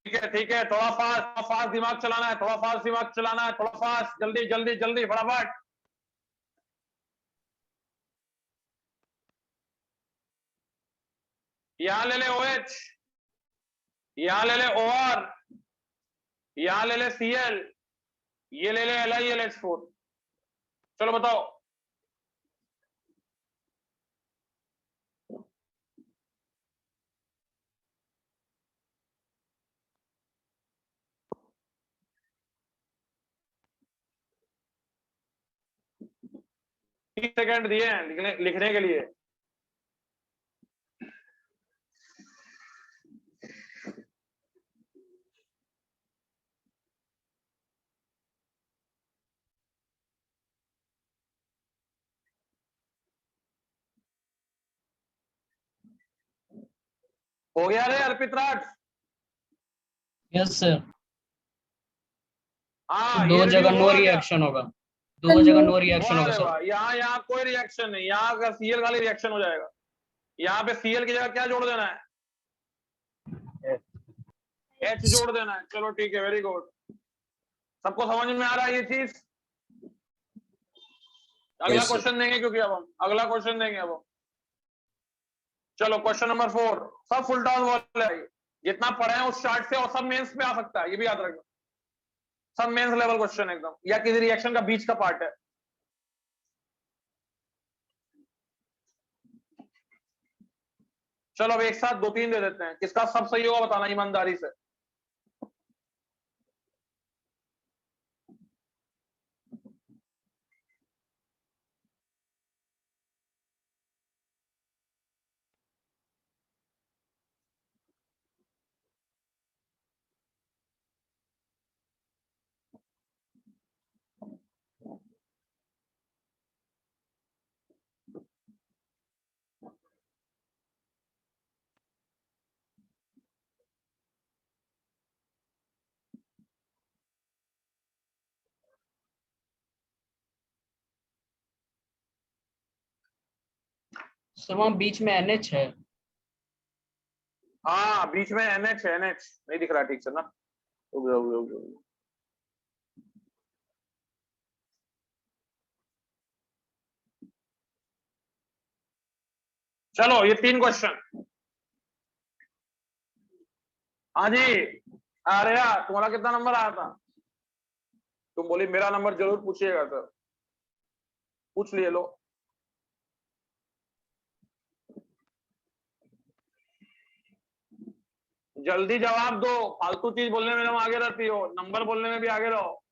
ठीक है, थोड़ा फास्ट दिमाग चलाना है, थोड़ा फास्ट दिमाग चलाना है, थोड़ा फास्ट, जल्दी जल्दी जल्दी फटाफट। यहां ले ले OH, यहां ले ले OR, यहां ले ले Cl, ये ले ले LiLH4। चलो बताओ। सेकंड दिए हैं लिखने के लिए। हो गया रे अर्पित राज? Yes sir. हाँ, दो ये जगह रिड्यूस नो होगा क्या? रिएक्शन होगा, दो जगह नो रिएक्शन वाह होगा रे सर। वाह, यहाँ कोई रिएक्शन नहीं, यहाँ का Cl खाली रिएक्शन हो जाएगा। यहाँ पे Cl की जगह क्या जोड़ देना है? H जोड़ देना है। चलो ठीक है, वेरी गुड। सबको समझ में आ रहा है ये चीज? अगला Yes, sir. क्वेश्चन देंगे, क्योंकि अब हम अगला क्वेश्चन देंगे अब हम। चलो क्वेश्चन नंबर 4, सब फुल टॉस वाला है, जितना पढ़े हैं उस चार्ट से, और सब मेंस पे आ सकता है, ये भी याद रखना। सब मेंस लेवल क्वेश्चन एकदम, या किसी रिएक्शन का बीच का पार्ट है। चलो अब एक साथ 2-3 दे देते हैं, किसका सब सही होगा बताना ईमानदारी से। सर वहाँ बीच में NH है। हाँ बीच में NH है, NH नहीं दिख रहा ठीक से ना। रुक जाओ, रुक जाओ, रुक जाओ। चलो ये 3 क्वेश्चन। हाँ जी आर्या, तुम्हारा कितना नंबर आया था? तुम बोली मेरा नंबर जरूर पूछिएगा सर। पूछ लिए लो। जल्दी जवाब दो, फालतू चीज बोलने में तुम आगे रहती हो, नंबर बोलने में भी आगे रहो।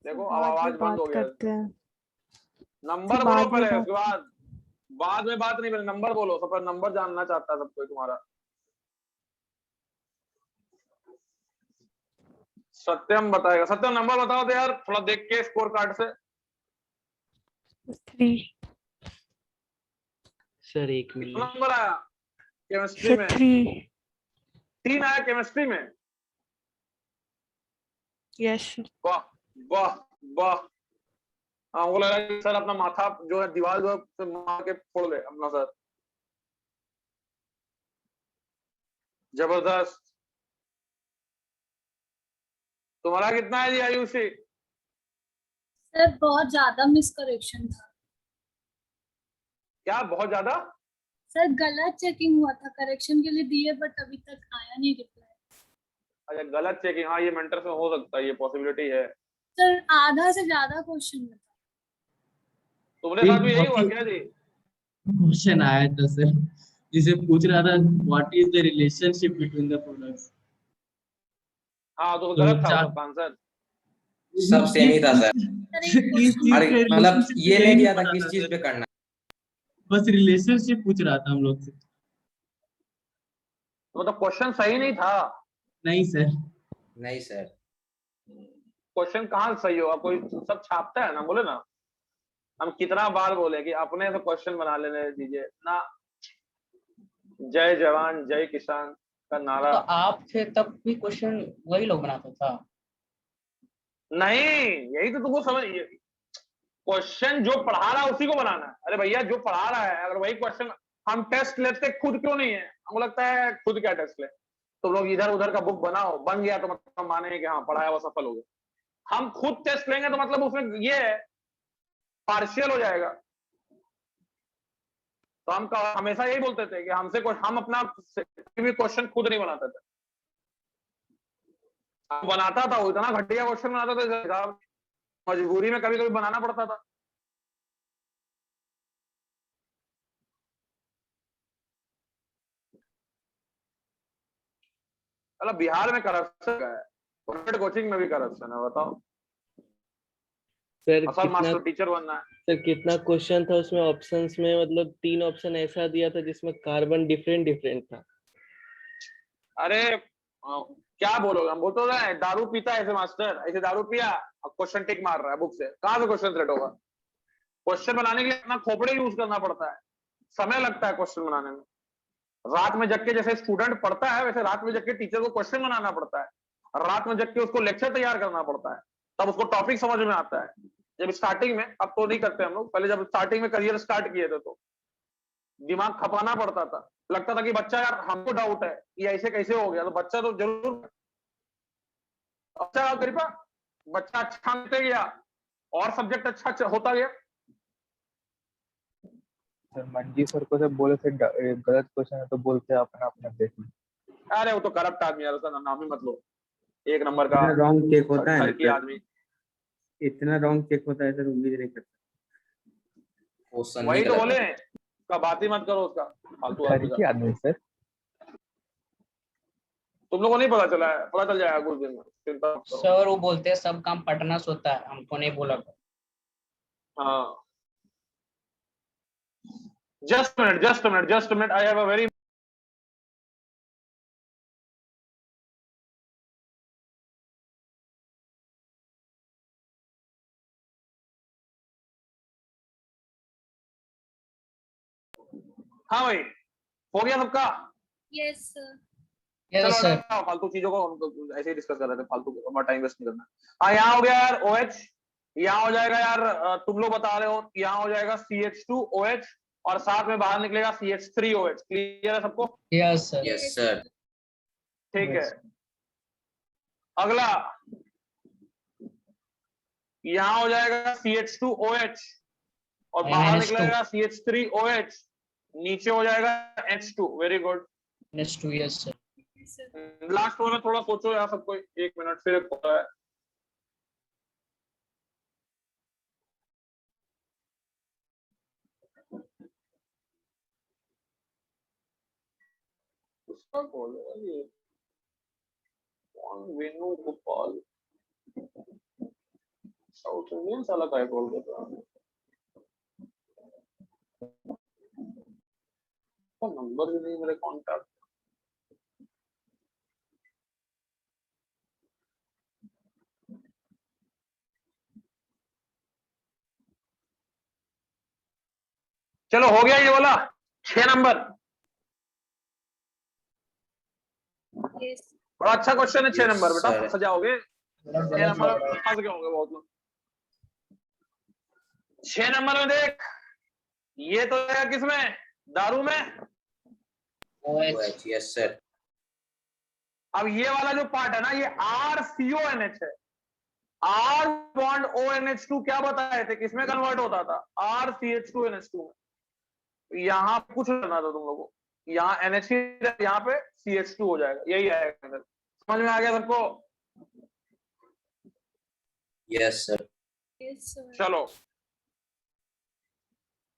देखो अब बाद आवाज में बंद हो बात गया। करते हैं। नंबर तो बोलो बाद में पहले, बात। उसके बाद में बात नहीं, पहले नंबर बोलो। सब पर नंबर जानना चाहता है सब कोई तुम्हारा। सत्यम बताएगा। सत्यम नंबर बताओ तो यार, थोड़ा देख के स्कोर कार्ड से। 3 सर एक कितना मिनट। नंबर आया केमिस्ट्री सर में? 3 3 आया केमिस्ट्री में। यस। वाह वाह वाह। हाँ वो लगा कि सर अपना माथा जो है दीवार जो है मार के फोड़ ले अपना सर। जबरदस्त। तुम्हारा कितना है जी आयुषी? सर बहुत ज्यादा मिसकरेक्शन था। क्या बहुत ज्यादा? सर गलत चेकिंग हुआ था, करेक्शन के लिए दिए बट अभी तक आया नहीं रिप्लाई। अच्छा गलत चेकिंग, हाँ ये मेंटर से हो सकता है, ये पॉसिबिलिटी है। सर आधा से ज्यादा क्वेश्चन में था। तुम्हारे साथ भी यही हुआ क्या जी? क्वेश्चन आया था सर, जिसे पूछ रहा था what is the relationship between the products. हाँ तो तो गलत था उसका आंसर। सब सेम ही था सर। सर एक किस क्वेश्चन चीज अरे पे मतलब रिलेशनशिप ये यही नहीं नहीं दिया था पता किस था चीज सर, पे करना। बस रिलेशनशिप पूछ रहा था हम लोग से। तो मतलब क्वेश्चन सही नहीं था? नहीं सर। नहीं सर। क्वेश्चन कहाँ सही होगा? कोई सब छापता है ना, बोले ना। हम कितना बार बोले कि अपने से क्वेश्चन बना लेने दीजिए ना। जय जवान जय किसान का नारा। तो आप थे तब भी क्वेश्चन वही लोग बनाता था। नहीं यही तो तुमको समझ, क्वेश्चन जो पढ़ा रहा है उसी को बनाना है। अरे भैया जो पढ़ा रहा है अगर वही क्वेश्चन, हम टेस्ट लेते खुद क्यों नहीं है? हमको लगता है खुद क्या टेस्ट ले। तो लोग इधर उधर का बुक बनाओ, बन गया तो मतलब माने कि हाँ पढ़ाया वो सफल हो गया। हम खुद टेस्ट लेंगे तो मतलब उसमें ये है पार्शियल हो जाएगा। तो हम हमेशा यही बोलते थे कि हम अपना भी क्वेश्चन खुद नहीं बनाते थे। बनाता था वो इतना घटिया क्वेश्चन बनाता था, मजबूरी में कभी कभी बनाना पड़ता था। मतलब बिहार में करप्शन है, प्राइवेट कोचिंग में भी करप्शन है, बताओ। सर असल कितना मास्टर टीचर बनना है। सर कितना क्वेश्चन था उसमें? ऑप्शंस में मतलब 3 ऑप्शन ऐसा दिया था जिसमें कार्बन डिफरेंट डिफरेंट था। अरे क्या बोलोगे? हम बोलते रहे दारू पीता है ऐसे मास्टर, ऐसे दारू पिया अब क्वेश्चन टिक मार रहा है बुक से, कहां से क्वेश्चन सेट होगा? क्वेश्चन बनाने के लिए अपना खोपड़े यूज करना पड़ता है, समय लगता है क्वेश्चन बनाने में। रात में जग के जैसे स्टूडेंट पढ़ता है वैसे रात में जग के टीचर को क्वेश्चन बनाना पड़ता है, रात में जग के उसको लेक्चर तैयार करना पड़ता है, तब उसको टॉपिक समझ में आता है। जब स्टार्टिंग में, अब तो नहीं करते हम लोग, पहले जब स्टार्टिंग में करियर स्टार्ट किए थे तो दिमाग खपाना पड़ता था। लगता था कि बच्चा यार हमको डाउट है कि ऐसे कैसे हो गया, तो बच्चा तो जरूर अच्छा कृपा बच्चा अच्छा होते गया और सब्जेक्ट अच्छा होता गया। सर मंजी सर को जब बोले थे गलत क्वेश्चन है तो बोलते हैं अपना अपना देख लो। अरे वो तो करप्ट आदमी है, उसका नाम ही मत लो। एक नंबर का इतना रॉन्ग चेक होता है ना ठरकी सर, आदमी। इतना रॉन्ग चेक होता है सर, उम्मीद नहीं करता। क्वेश्चन ही वही तो गलत बोले, है। उसका बात ही मत करो, उसका फालतू आदमी ठरकी का। आदमी सर। तुम लोगों को नहीं पता चला है, पता चल जाएगा कुछ दिन में, चिंता मत करो। सर वो बोलते हैं सब काम पटना से होता है, हमको नहीं बोला। हाँ just minute just minute just minute, I have a very हाँ भाई हो गया सबका? Yes sir. यस चलो सर। हटाओ, फालतू चीजों को हम तो ऐसे ही डिस्कस कर रहे थे, फालतू हमारा टाइम वेस्ट नहीं करना। हाँ यहाँ हो गया यार OH, यहाँ हो जाएगा यार तुम लोग बता रहे हो, यहाँ हो जाएगा CH2OH और साथ में बाहर निकलेगा CH3OH। क्लियर है सबको? Yes sir. Yes, sir. ठीक है। अगला यहाँ हो जाएगा CH2OH और बाहर NH2. निकलेगा CH3OH, नीचे हो जाएगा H2। Very good. NH2 yes sir. Last वाला थोड़ा सोचो यार सबको, 1 मिनट फिर एक होता है। उसका कॉल है ये कौन, वेणुगोपाल, साउथ इंडियन साला का कॉल कर रहा है, नंबर भी नहीं मेरे कॉन्टैक्ट। चलो हो गया ये वाला 6 नंबर। Yes. बड़ा अच्छा क्वेश्चन है 6 Yes, नंबर बेटा, sir. सजाओगे 6 नंबर में फंस गए होंगे बहुत लोग। 6 नंबर में देख, ये तो है किसमें, दारू में। OH। OH, yes, sir. अब ये वाला जो पार्ट है ना, ये RCONH है। R बॉन्ड ONH2 क्या बताए थे, किसमें कन्वर्ट होता था, RCH2NH2 में। यहाँ कुछ करना था तुम लोगों को, यहाँ NH यहाँ पे CH2 हो जाएगा, यही आएगा। समझ में आ गया सबको? Yes, sir. Yes, sir. चलो,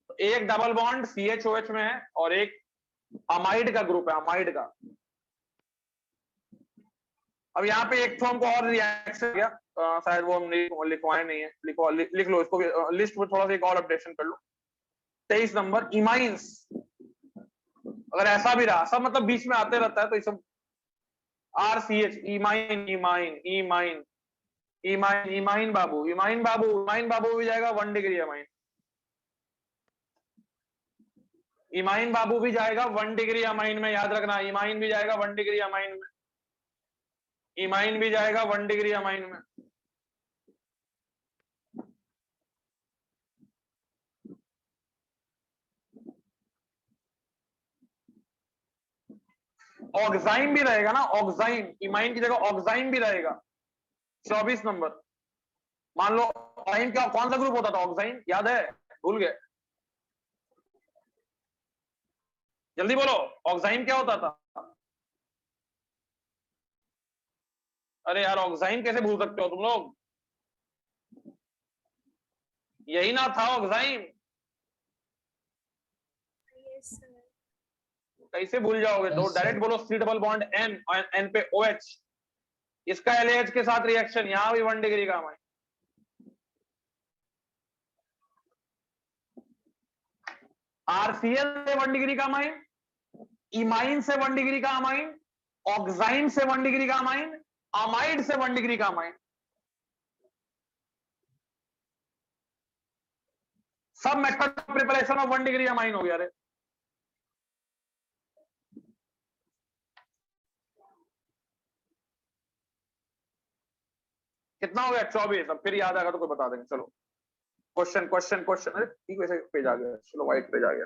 एक डबल बॉन्ड CHOH में है और एक अमाइड का ग्रुप है, अमाइड का। अब यहाँ पे एक तो हमको और रिएक्शन किया, शायद वो हम लिखवाए नहीं है, लिख लो इसको भी, लिस्ट में थोड़ा सा एक और अपडेशन कर लो। 23 नंबर इमाइंस। अगर ऐसा भी रहा, सब मतलब बीच में आते रहता है तो ये सब RCH, imine imine imine imine imine बाबू, इमाइन बाबू, इमाइन बाबू भी जाएगा 1 डिग्री अमाइन। इमाइन बाबू भी जाएगा 1 डिग्री अमाइन में, याद रखना, इमाइन भी जाएगा 1 डिग्री अमाइन में, इमाइन भी जाएगा 1 डिग्री अमाइन में। ऑक्साइम भी रहेगा ना, ऑक्साइम, इमाइन की जगह ऑक्साइम भी रहेगा। 24 नंबर, मान लो ऑक्साइम क्या, कौन सा ग्रुप होता था ऑक्साइम, याद है, भूल गए, जल्दी बोलो, ऑक्साइम क्या होता था? अरे यार ऑक्साइम कैसे भूल सकते हो तुम लोग, यही ना था ऑक्साइम, Yes, sir. कैसे भूल जाओगे? तो Yes, sir. डायरेक्ट बोलो C डबल बॉन्ड N और N पे OH, इसका LH के साथ रिएक्शन, यहां भी 1 डिग्री का अमाइन। RCl से 1 डिग्री का अमाइन, इमाइन से 1 डिग्री का अमाइन, ऑक्साइम से 1 डिग्री का अमाइन, अमाइड से 1 डिग्री का अमाइन। सब method of preparation of 1 degree amine हो गया रे। कितना हो गया? 24। अब फिर याद आएगा तो कोई बता देंगे। चलो क्वेश्चन क्वेश्चन क्वेश्चन, अरे ठीक वैसे पेज आ गया, चलो व्हाइट पेज आ गया।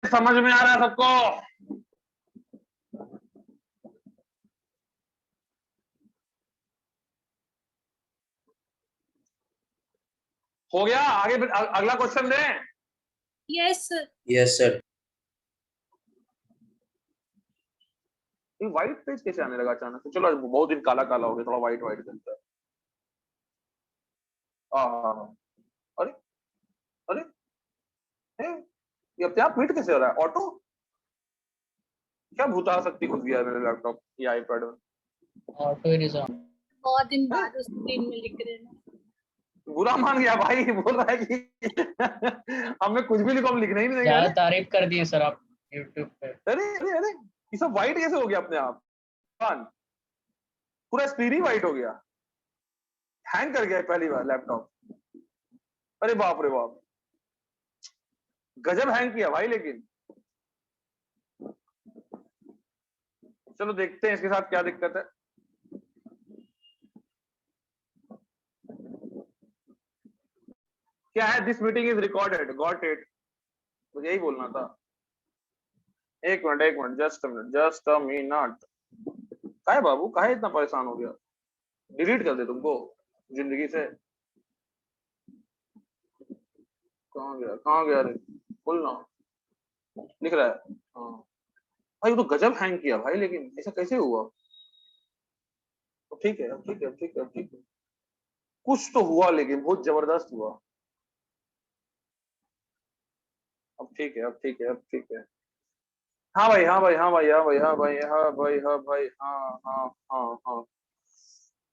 समझ में आ रहा है सबको? हो गया? आगे अगला क्वेश्चन दें? Yes, sir. Yes, sir. ये व्हाइट पेज कैसे आने लगा अचानक से? चलो बहुत दिन काला काला हो गया, थोड़ा व्हाइट व्हाइट चलता है। अरे अरे ये अपने आप फिट कैसे हो रहा है? ऑटो क्या भूता सकती घुस गया मेरे लैपटॉप या आईपैड में? ऑटो रिजॉन। बहुत दिन बाद उस स्क्रीन में लिख रहे हैं। बुरा मान गया भाई, बोल रहा है कि हमें कुछ भी लिखो, हम लिखना ही नहीं देंगे। ज्यादा अरे तारीफ कर दिए सर आप यूट्यूब पे। अरे अरे अरे, ये सब व्हाइट कैसे हो गया अपने आप? पूरा स्क्रीन ही व्हाइट हो गया, हैंग कर गया पहली बार लैपटॉप। अरे बाप रे बाप, गजब हैंग किया भाई। लेकिन चलो देखते हैं इसके साथ क्या दिक्कत है। क्या है? This meeting is recorded, got it. तो यही बोलना था। एक मिनट, जस्ट अ मिनट। काहे बाबू, काहे इतना परेशान हो गया? डिलीट कर दे तुमको जिंदगी से। कहाँ गया रे? बोलना, लिख रहा है। हाँ भाई, वो तो गजब हैंग किया भाई। लेकिन ऐसा कैसे हुआ? तो ठीक है, अब ठीक है। कुछ तो हुआ, लेकिन बहुत जबरदस्त हुआ। अब ठीक है। हाँ भाई। हाँ।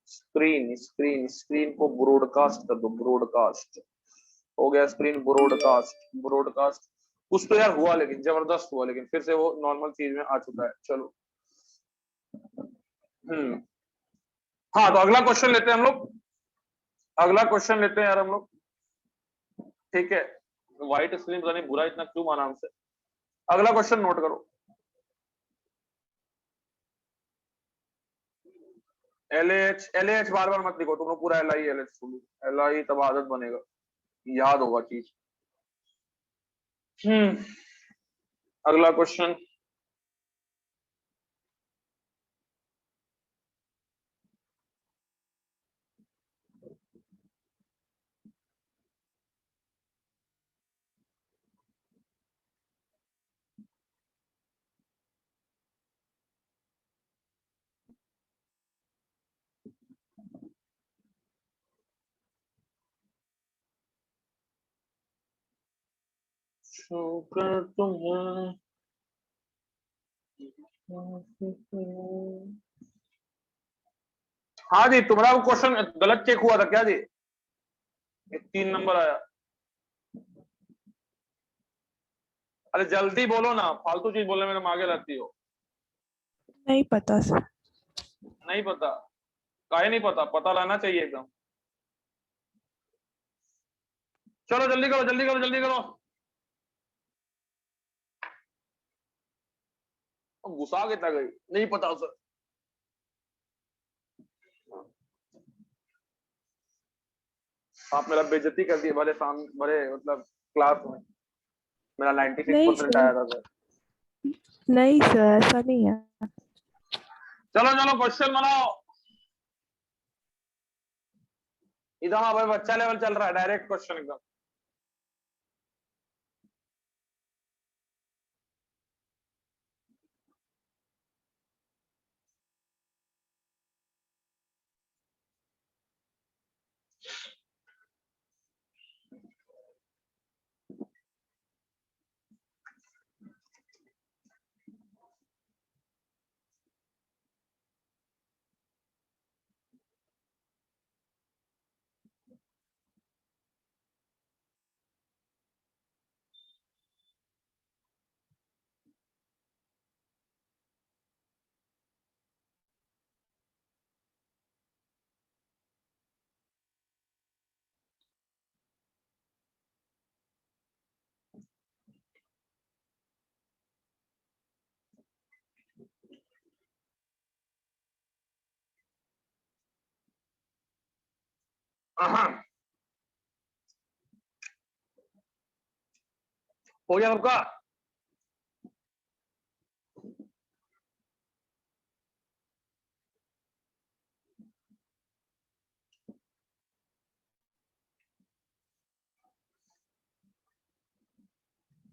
स्क्रीन को ब्रॉडकास्ट कर दो। ब्रॉडकास्ट हो गया। Screen broadcast. कुछ तो यार हुआ, लेकिन जबरदस्त हुआ। लेकिन फिर से वो नॉर्मल चीज में आ चुका है। चलो। हाँ, तो अगला क्वेश्चन लेते हैं हम लोग। यार हम लोग। ठीक है। व्हाइट स्क्रीन पता नहीं बुरा इतना क्यों माना हमसे। अगला क्वेश्चन नोट करो। LAH बार बार मत लिखो। तुम लोग पूरा LILH LI, तब आदत बनेगा, याद होगा चीज। अगला क्वेश्चन। शुक्र तुम्हें। हाँ जी, तुम्हारा वो क्वेश्चन गलत चेक हुआ था क्या जी? 3 नंबर आया। अरे जल्दी बोलो ना, फालतू चीज बोलने में तुम आगे रहती हो। नहीं पता सर। नहीं पता? काहे नहीं पता? पता लाना चाहिए एकदम। चलो जल्दी करो। गुस्सा कितना गई? नहीं पता सर। आप मेरा बेइज्जती कर दिए बड़े मतलब क्लास में। मेरा 96% नहीं आया सर, था सर। नहीं सर, ऐसा नहीं है। चलो क्वेश्चन बनाओ। इधर हाँ भाई, बच्चा लेवल चल रहा है। डायरेक्ट क्वेश्चन एकदम। हो गया सबका?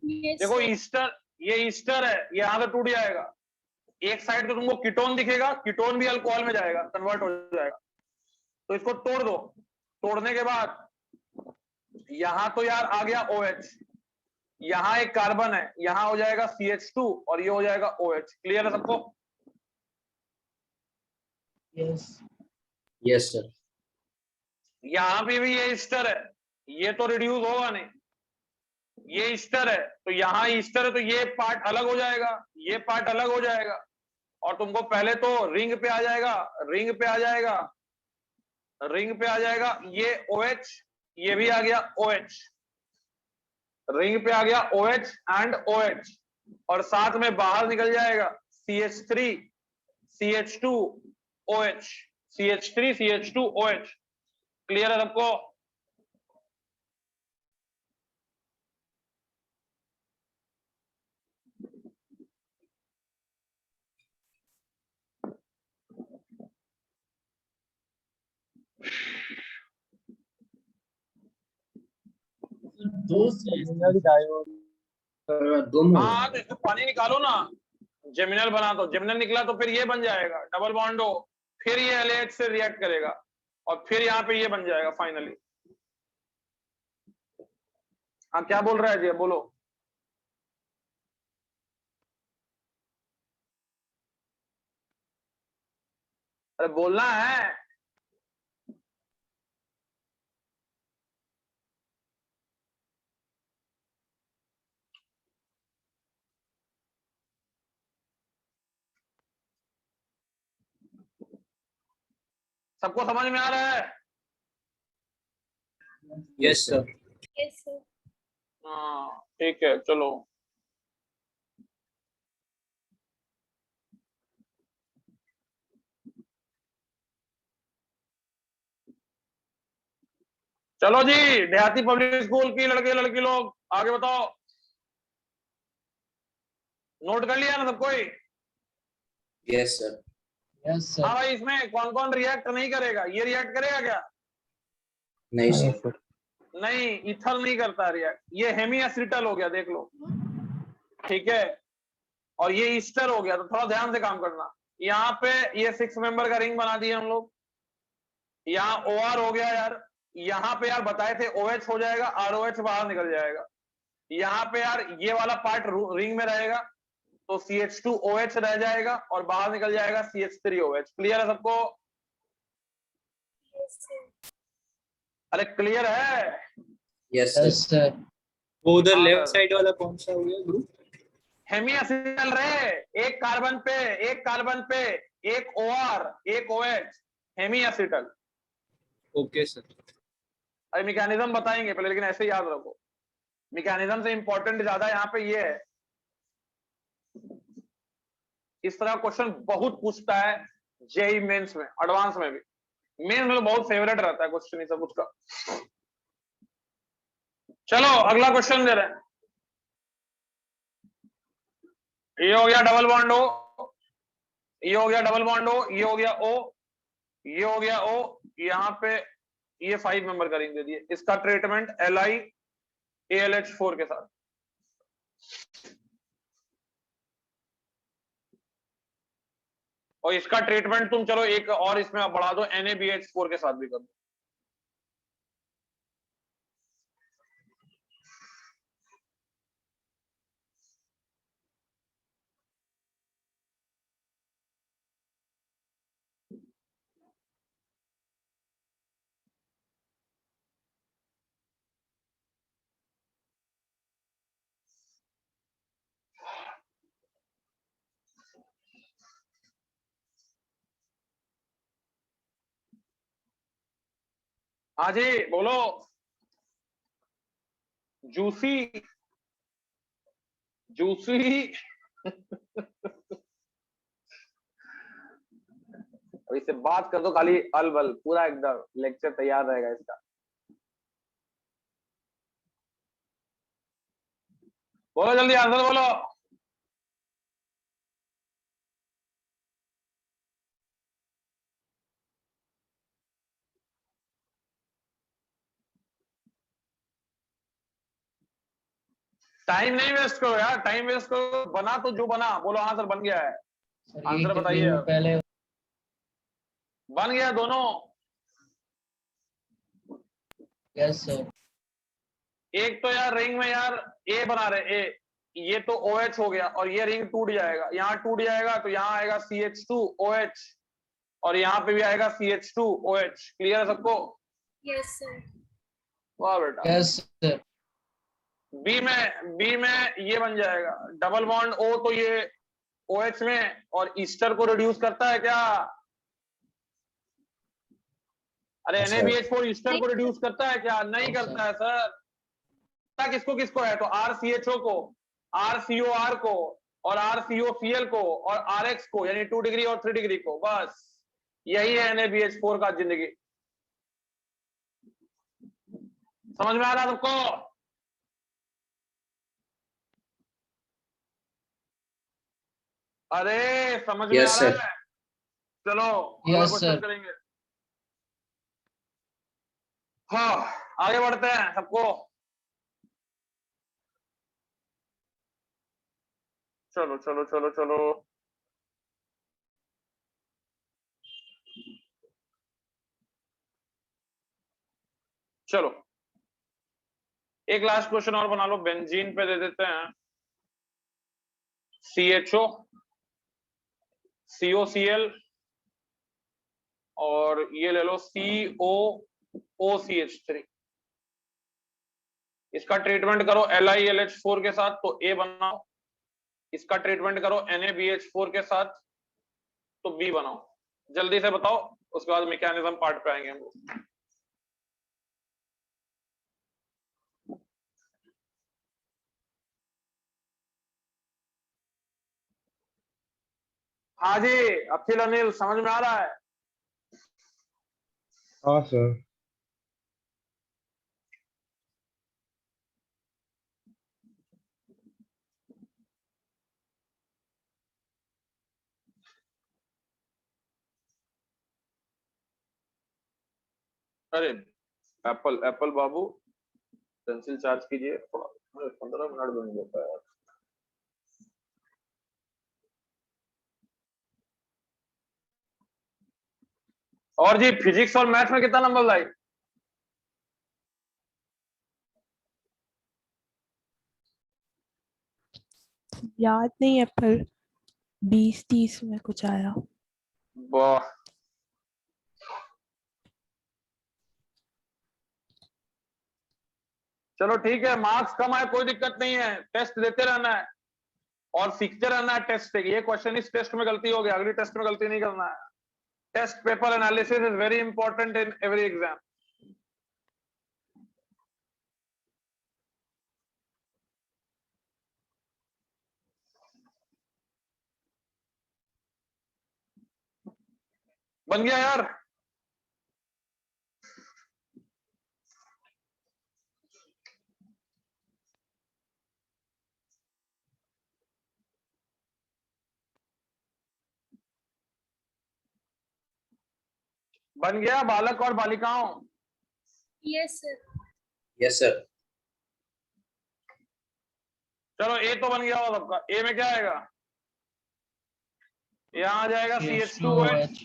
Yes, देखो sir. ये ईस्टर है, ये यहां से टूट जाएगा। एक साइड तो तुमको कीटोन दिखेगा, कीटोन भी अल्कोहल में जाएगा, कन्वर्ट हो जाएगा। तो इसको तोड़ दो। तोड़ने के बाद यहां तो यार आ गया OH। यहां एक कार्बन है, यहां हो जाएगा CH2 और ये हो जाएगा OH। क्लियर है सबको? Yes. Yes, sir. यहां पे भी ये ईस्टर है, ये तो रिड्यूस होगा नहीं। ये ईस्टर है, तो यहां ईस्टर है, तो ये पार्ट अलग हो जाएगा, ये पार्ट अलग हो जाएगा। और तुमको पहले तो रिंग पे आ जाएगा, ये OH, ये भी आ गया OH। रिंग पे आ गया OH एंड OH, और साथ में बाहर निकल जाएगा CH3 CH2 OH, CH3 CH2 OH। Clear है सबको? दो से दो मोड हाँ तो इसको पानी निकालो ना, जेमिनल बना दो, जेमिनल निकला तो फिर ये बन जाएगा डबल बॉन्ड हो, फिर ये LH से रिएक्ट करेगा और फिर यहाँ पे ये बन जाएगा फाइनली। हाँ क्या बोल रहा है जी, बोलो। अरे बोलना है। सबको समझ में आ रहा है? Yes sir. Yes, sir. हाँ ठीक है चलो। चलो जी, देहाती पब्लिक स्कूल की लड़के लड़की लोग आगे बताओ। नोट कर लिया ना सब कोई? Yes sir. Yes, sir. हाँ भाई, इसमें कौन कौन रिएक्ट नहीं करेगा? ये रिएक्ट करेगा क्या? नहीं नहीं सर। सर। नहीं, इथर नहीं करता रिएक्ट। ये हेमी एसिटल हो गया, देख लो। ठीक है, और ये ईस्टर हो गया, तो थोड़ा ध्यान से काम करना। यहाँ पे ये 6 मेंबर का रिंग बना दिए हम लोग। यहाँ OR हो गया यार, यहाँ पे यार बताए थे OH हो जाएगा, ROH बाहर निकल जाएगा। यहाँ पे यार ये वाला पार्ट रिंग में रहेगा, तो CH2OH रह जाएगा और बाहर निकल जाएगा CH3OH। क्लियर है सबको? Yes, sir. अरे क्लियर है? Yes Yes, sir. sir. वो उधर हाँ, लेफ्ट सर। साइड वाला कौन सा हो गया ग्रुप? हेमी एसिटल रहे, एक कार्बन पे एक OR एक OH, hemi acetal. Okay sir. अरे मैकेनिज्म बताएंगे पहले, लेकिन ऐसे याद रखो, मैकेनिज्म से इंपॉर्टेंट ज्यादा यहाँ पे ये है। इस तरह क्वेश्चन बहुत पूछता है जेई मेंस में, एडवांस में भी। मेंस में तो बहुत फेवरेट रहता है क्वेश्चन ये सब उसका। चलो अगला क्वेश्चन दे रहे हैं। ये हो गया डबल बॉन्ड O, ये हो गया डबल बॉन्ड O, ये हो गया O, ये हो गया O, यहाँ पे ये 5 मेंबर का रिंग दे दिए। इसका ट्रीटमेंट LiAlH4 के साथ। और इसका ट्रीटमेंट तुम चलो एक और इसमें आप बढ़ा दो, NaBH4 के साथ भी कर दो। हाँ जी बोलो। जूसी अब इससे बात कर दो खाली अलबल, पूरा एकदम लेक्चर तैयार रहेगा इसका। बोलो जल्दी आंसर बोलो। टाइम नहीं वेस्ट करो यार, टाइम वेस्ट करो। बना तो जो बना, बोलो हाँ सर बन गया है। Sir, आंसर एक बताइए ring आप। पहले बन गया दोनों। Yes, sir. एक तो यार रिंग में यार A बना रहे, A, ये तो OH हो गया और ये रिंग टूट जाएगा। यहाँ टूट जाएगा तो यहाँ आएगा CH2OH और यहाँ पे भी आएगा CH2OH। क्लियर है सबको? Yes, sir. वाह बेटा। Yes, sir. बी में ये बन जाएगा डबल बॉन्ड O, तो ये OH में, और ईस्टर को रिड्यूस करता है क्या? अरे अच्छा। NaBH4 ईस्टर को रिड्यूस करता है क्या? नहीं करता है सर। किसको किसको है, तो RCHO को, RCOR को और RCOCl को और RX को, यानी 2 डिग्री और 3 डिग्री को। बस यही है NaBH4 का जिंदगी। समझ में आ रहा सबको? अरे समझ में Yes, आ sir. रहा है? चलो अगला Yes, क्वेश्चन sir. करेंगे। हाँ आगे बढ़ते हैं सबको। चलो चलो चलो चलो। चलो एक लास्ट क्वेश्चन और बना लो, बेंजीन पे दे देते हैं। CHO, COCl और ये ले लो COOCH3। इसका ट्रीटमेंट करो LiLH4 के साथ तो A बनाओ, इसका ट्रीटमेंट करो NaBH4 के साथ तो B बनाओ। जल्दी से बताओ, उसके बाद मैकेनिज्म पार्ट पे आएंगे हम लोग। हाँ जी अखिल अनिल, समझ में आ रहा है? हाँ सर। अरे एप्पल एप्पल बाबू पेंसिल चार्ज कीजिए थोड़ा, 15 मिनट भी नहीं देता यार। और जी फिजिक्स और मैथ्स में कितना नंबर लाई? याद नहीं है पर 20-30 में कुछ आया। वाह, चलो ठीक है, मार्क्स कम आए कोई दिक्कत नहीं है, टेस्ट देते रहना है और सीखते रहना है टेस्ट से। ये क्वेश्चन इस टेस्ट में गलती हो गया, अगली टेस्ट में गलती नहीं करना है। Test paper analysis is very important in every exam. बन गया यार? बन गया बालक और बालिकाओं? Yes sir. Yes, sir. चलो ए तो बन गया हो सबका। ए में क्या आएगा? यहाँ आ जाएगा CH2OH,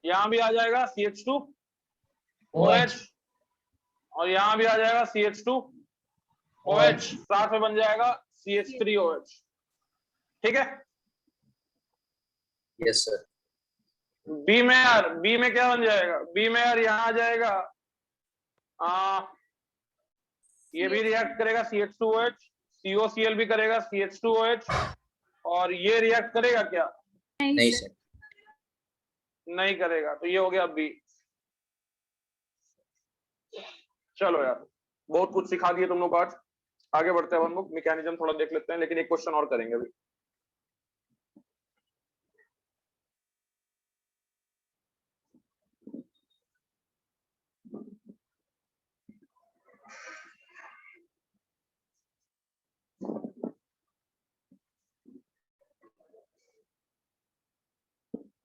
यहाँ भी आ जाएगा CH2OH और यहाँ भी आ जाएगा CH2OH, साथ में बन जाएगा CH3OH। ठीक है? Yes, sir. बी में यार, बी में क्या बन जाएगा? बी में यार यहाँ आ जाएगा ये भी रिएक्ट करेगा CH2OH, COCl भी करेगा CH2OH और ये रिएक्ट करेगा क्या? नहीं sir. नहीं करेगा, तो ये हो गया बी। चलो यार बहुत कुछ सिखा दिए तुम लोग आज। आगे बढ़ते हैं हम लोग, मैकेनिज्म थोड़ा देख लेते हैं, लेकिन एक क्वेश्चन और करेंगे अभी।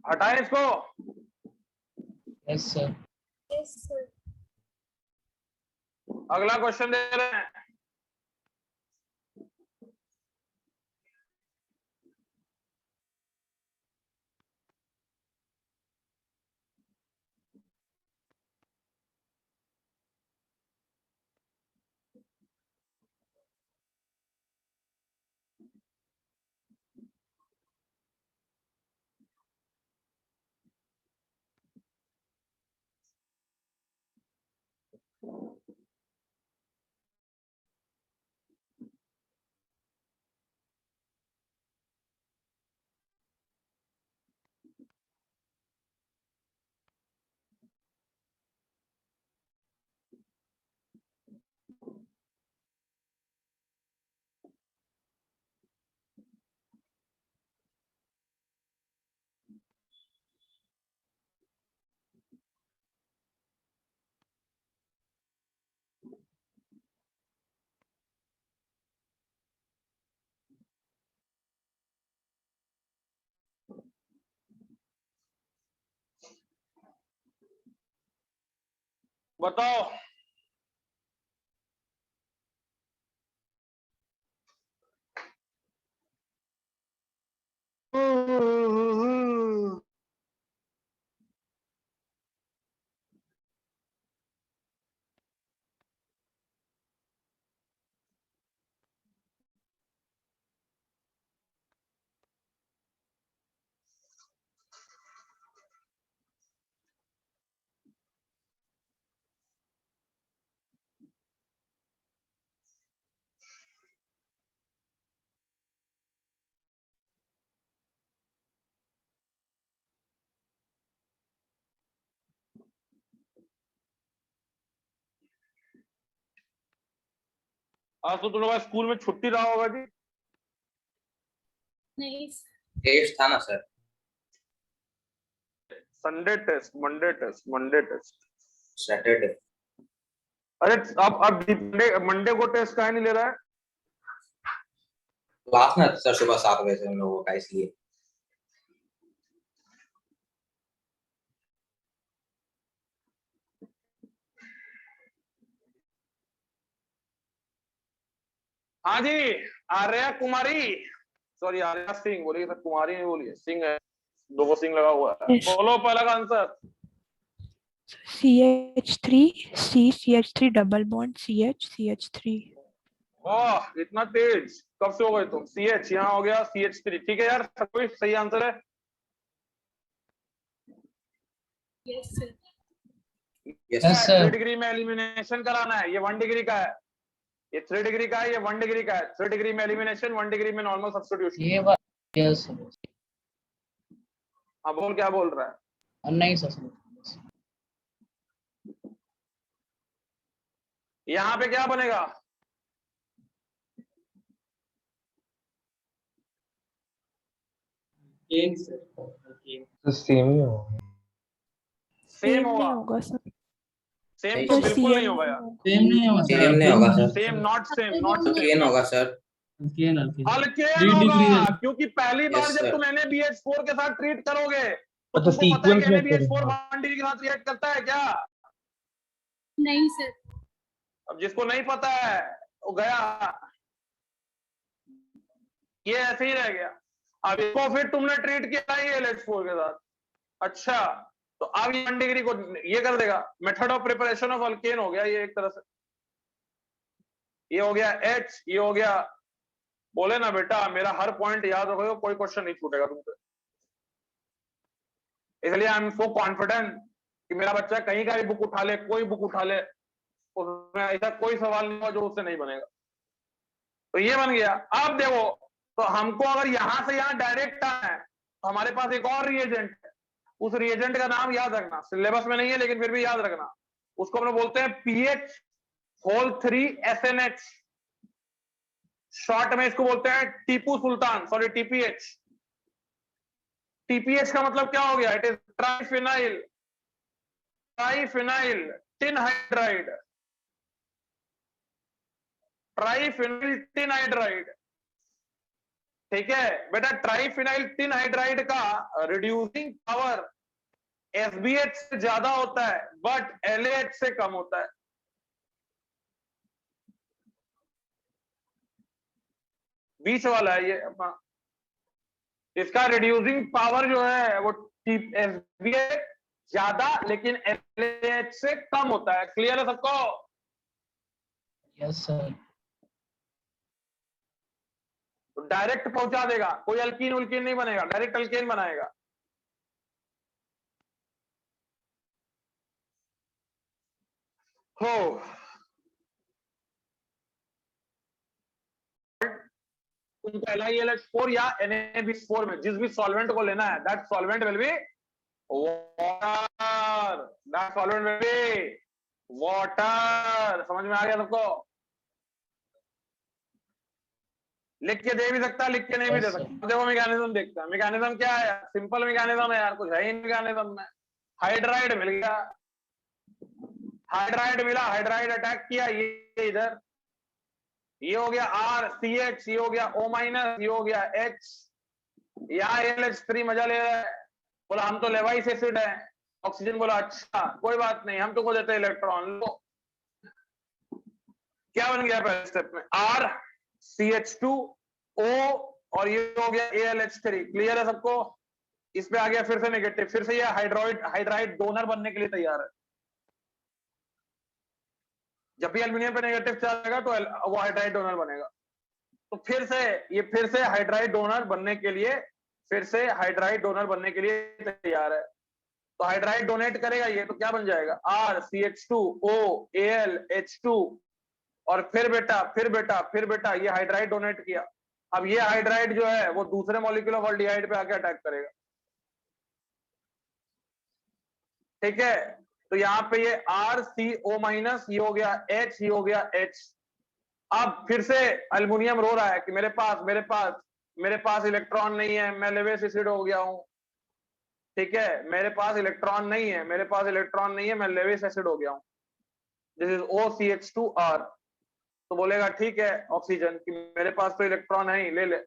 हटाएं इसको। Yes, sir. Yes sir. अगला क्वेश्चन दे रहे हैं। बताओ। आज तो तुम लोग स्कूल में छुट्टी रहा होगा जी। नहीं टेस्ट था ना sir. Sunday test, Monday test, Monday test. Saturday. अरे अब मंडे को टेस्ट काहे नहीं ले रहा है? क्लास में सर सुबह 7 बजे से हम लोगों का, इसलिए। हाँ जी, आर्या कुमारी, सॉरी आर्या सिंह बोलिए सर, कुमारी नहीं बोलिए, सिंह है, दो को सिंह लगा हुआ है। Yes. बोलो पहला का answer. CH3 CH3 double bond CH3। ओह इतना तेज कब से हो गए तुम? CH यहाँ हो गया CH3, ठीक है यार, सब कोई सही आंसर है। Yes sir. Yes, three sir. Degree में एलिमिनेशन कराना है, ये 1 डिग्री का है, ये 3 डिग्री का है, ये 1 डिग्री का है। 3 डिग्री में एलिमिनेशन, 1 डिग्री में नॉर्मल सब्स्टिट्यूशन। ये बात yes, sir. अब बोल क्या बोल रहा है? नहीं सर। यहाँ पे क्या बनेगा? Again, sir. Again. तो सेम ही होगा। सेम नहीं होगा, होगा सर। सेम तो सर बिल्कुल नहीं CM होगा यार। Same नहीं होगा Same नहीं होगा sir. Same not same, not alkane same. होगा सर। Again, again. अल्केन 3 होगा, degree. क्योंकि पहली बार Yes, जब sir. तुम NaBH4 के साथ ट्रीट करोगे तो अच्छा, तुमको पता है कि sequence में NaBH4 करेंगे। 1 डिग्री के साथ रिएक्ट करता है क्या? नहीं सर। अब जिसको नहीं पता है वो गया, ये ऐसे ही रह गया। अब इसको फिर तुमने ट्रीट किया LH4 के साथ, अच्छा तो अब ये 1 डिग्री को ये कर देगा। Method of preparation of alkane हो गया ये एक तरह से, ये हो गया H, ये हो गया। बोले ना बेटा मेरा हर पॉइंट याद रखो, कोई क्वेश्चन नहीं छूटेगा तुमसे, इसलिए आई एम सो कॉन्फिडेंट कि मेरा बच्चा कहीं का भी बुक उठा ले, कोई बुक उठा ले, उसमें ऐसा कोई सवाल नहीं होगा जो उससे नहीं बनेगा। तो ये बन गया। अब देखो, तो हमको अगर यहां से यहां डायरेक्ट आना है तो हमारे पास एक और रिएजेंट है, उस रिएजेंट का नाम याद रखना, सिलेबस में नहीं है लेकिन फिर भी याद रखना, उसको हम बोलते हैं PH3SNH, शॉर्ट में इसको बोलते हैं Tipu Sultan, sorry TPH। TPH का मतलब क्या हो गया? It is triphenyl tin hydride, triphenyl tin hydride, ठीक है बेटा। ट्राइफिनाइल टिन हाइड्राइड का रिड्यूसिंग पावर SBH से ज्यादा होता है बट LAH से कम होता है। बीच वाला है ये अपना, इसका रिड्यूसिंग पावर जो है वो SBH ज्यादा लेकिन LAH से कम होता है। क्लियर है सबको? Yes, sir. तो डायरेक्ट पहुंचा देगा, कोई अल्कीन उल्कीन नहीं बनेगा, डायरेक्ट अल्केन बनाएगा। हो तुमको LiLH4 या NaBH4 में जिस भी सॉल्वेंट को लेना है, that solvent will be water, that solvent will be water. समझ में आ गया सबको? लिख के दे भी सकता है, लिख के नहीं भी दे सकता। देखो मैकेनिज्म देखते हैं, मैकेनिज्म क्या है? सिंपल मैकेनिज्म है यार, कुछ है ही मैकेनिज्म में। हाइड्राइड मिल गया, हाइड्राइड मिला, हाइड्राइड अटैक किया, ये इधर, ये हो गया RCH, ये हो गया O-, ये हो गया H, या LH3 मजा ले रहा है, बोला हम तो लेवाइस एसिड है, ऑक्सीजन बोला अच्छा कोई बात नहीं, हम तुमको देते हैं इलेक्ट्रॉन। लो क्या बन गया पहले स्टेप में, RCH2O और ये हो गया AlH3। क्लियर है सबको? इस पे आ गया फिर से नेगेटिव, फिर से ये हाइड्राइड डोनर बनने के लिए तैयार है। जब भी एल्यूमिनियम पे नेगेटिव चार्ज आएगा तो वो हाइड्राइड डोनर बनेगा। तो फिर से हाइड्राइड डोनर बनने के लिए तैयार है। तो हाइड्राइड डोनेट करेगा ये, तो क्या बन जाएगा, RCH2O AlH2 और फिर बेटा ये हाइड्राइड डोनेट किया। अब ये हाइड्राइड जो है वो दूसरे मॉलिक्यूल ऑफ एल्डिहाइड पे आके अटैक करेगा। ठीक है, तो यहाँ पे ये RCO माइनस, ये हो गया H, ये हो गया H। अब फिर से अल्युमिनियम रो रहा है कि मेरे पास इलेक्ट्रॉन नहीं है, मैं लेविस एसिड हो गया हूं। ठीक है, मेरे पास इलेक्ट्रॉन नहीं है, मैं लेविस एसिड हो गया हूं। This is OCH2R। तो बोलेगा ठीक है ऑक्सीजन कि मेरे पास तो इलेक्ट्रॉन है ही, ले ले।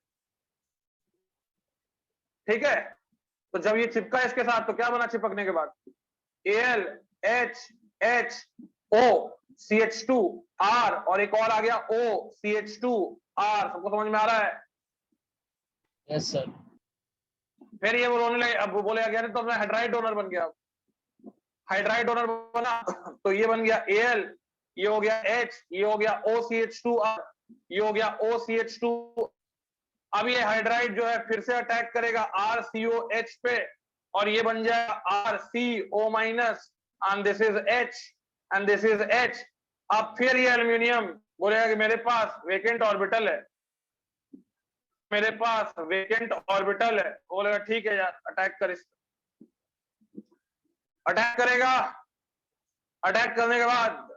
ठीक है, तो जब ये चिपका इसके साथ तो क्या बना चिपकने के बाद, AlHHO CH2R और एक और आ गया OCH2R। सबको समझ में आ रहा है? Yes sir. फिर ये बोलने लगे, अब बोलेगा क्या, तो मैं हाइड्राइड डोनर बन गया। हाइड्राइड डोनर बना तो ये बन गया Al, ये हो गया H, ये हो गया OCH2R, ये हो गया OCH2। अब ये हाइड्राइड जो है फिर से अटैक करेगा RCOH पे और ये बन जाएगा RCO minus and this is H and this is H। अब फिर ये एल्युमिनियम बोलेगा कि मेरे पास वेकेंट ऑर्बिटल है, बोलेगा ठीक है यार अटैक कर। इस अटैक करेगा, अटैक करने के बाद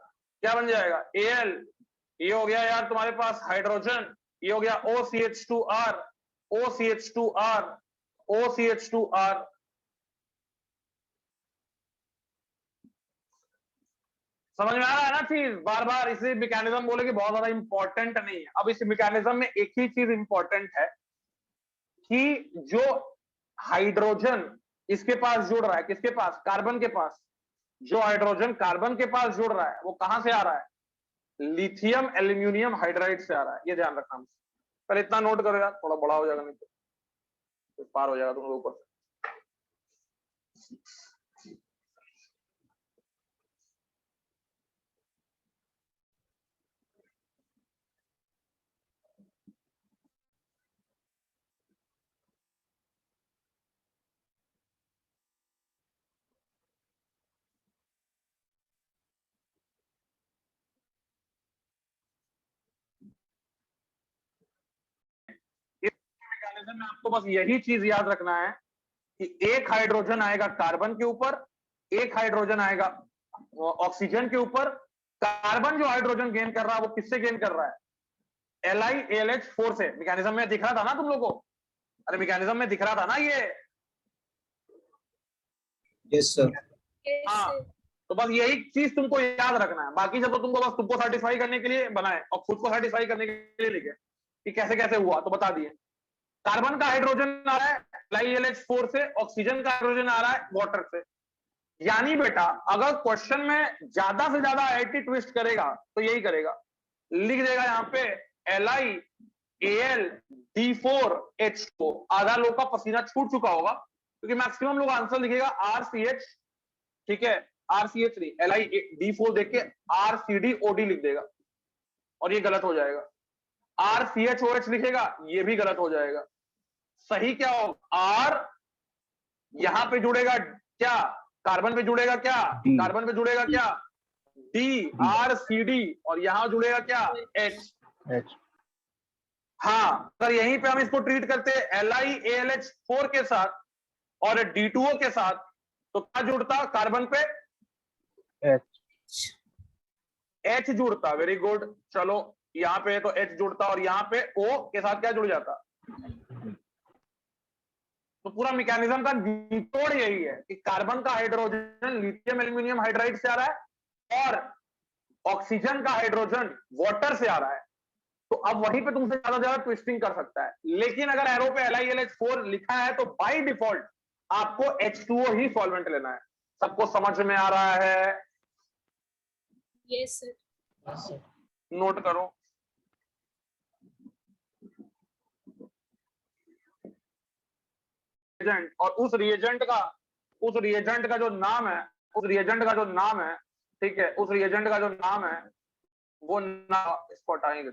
क्या बन जाएगा, Al, ये हो गया यार तुम्हारे पास हाइड्रोजन, ये हो गया OCH2R, समझ में आ रहा है ना चीज? बार बार इसे मैकेनिज्म बोले कि बहुत ज्यादा इंपॉर्टेंट नहीं है। अब इस मैकेनिज्म में एक ही चीज इंपॉर्टेंट है कि जो हाइड्रोजन इसके पास जुड़ रहा है, किसके पास, कार्बन के पास, जो हाइड्रोजन कार्बन के पास जुड़ रहा है वो कहां से आ रहा है, लिथियम एल्यूमिनियम हाइड्राइड से आ रहा है। ये ध्यान रखना, पर इतना नोट करो यार, थोड़ा बड़ा हो जाएगा नहीं तो पार हो जाएगा तुम लोगों ऊपर। मैकेनिज्म में आपको बस यही चीज याद रखना है कि एक हाइड्रोजन आएगा कार्बन के ऊपर, एक हाइड्रोजन आएगा ऑक्सीजन के ऊपर। कार्बन जो हाइड्रोजन गेन कर रहा है वो किससे गेन कर रहा है, LiAlH4 से। मैकेनिज्म में दिख रहा था ना तुम लोगों को? अरे मैकेनिज्म में दिख रहा था ना ये? Yes sir. हाँ, तो बस यही चीज तुमको याद रखना है। बाकी जब तो तुमको सेटिस्फाई करने के लिए बनाए और खुद को सेटिस्फाई करने के लिए लिखे कि कैसे कैसे हुआ, तो बता दिए। कार्बन का हाइड्रोजन आ रहा है LiAlH4 से, ऑक्सीजन का हाइड्रोजन आ रहा है वाटर से। यानी बेटा अगर क्वेश्चन में ज्यादा से ज्यादा आईआईटी ट्विस्ट करेगा तो यही करेगा, लिख देगा यहाँ पे LiAlD4H2। आधा लोग का पसीना छूट चुका होगा क्योंकि मैक्सिमम लोग आंसर लिखेगा RCH, ठीक है, RCH नहीं, LiD4 देख के RCDOD लिख देगा और ये गलत हो जाएगा। RCHOH लिखेगा, ये भी गलत हो जाएगा। सही क्या होगा, R यहां पे जुड़ेगा क्या, कार्बन पे जुड़ेगा क्या, कार्बन पे जुड़ेगा क्या, D, RCD, और यहां जुड़ेगा क्या, H। हाँ, अगर यहीं पे हम इसको ट्रीट करते LiAlH4 के साथ और D2O के साथ तो क्या जुड़ता कार्बन पे, H जुड़ता। वेरी गुड, चलो यहाँ पे तो H जुड़ता और यहाँ पे O के साथ क्या जुड़ जाता। तो पूरा मैकेनिज्म का निचोड़ यही है कि कार्बन का हाइड्रोजन लिथियम एल्यूमिनियम हाइड्राइड से आ रहा है और ऑक्सीजन का हाइड्रोजन वाटर से आ रहा है। तो अब वहीं पे तुमसे ज्यादा ट्विस्टिंग कर सकता है, लेकिन अगर एरो पे LiAlH4 लिखा है तो बाय डिफॉल्ट आपको H2O ही सॉल्वेंट लेना है। सबको समझ में आ रहा है? Yes sir. Yes, sir. Note करो। रिएजेंट, और उस रिएजेंट का जो नाम है, ठीक है, उस रिएजेंट का जो नाम है वो नाम इसको हटाएंगे।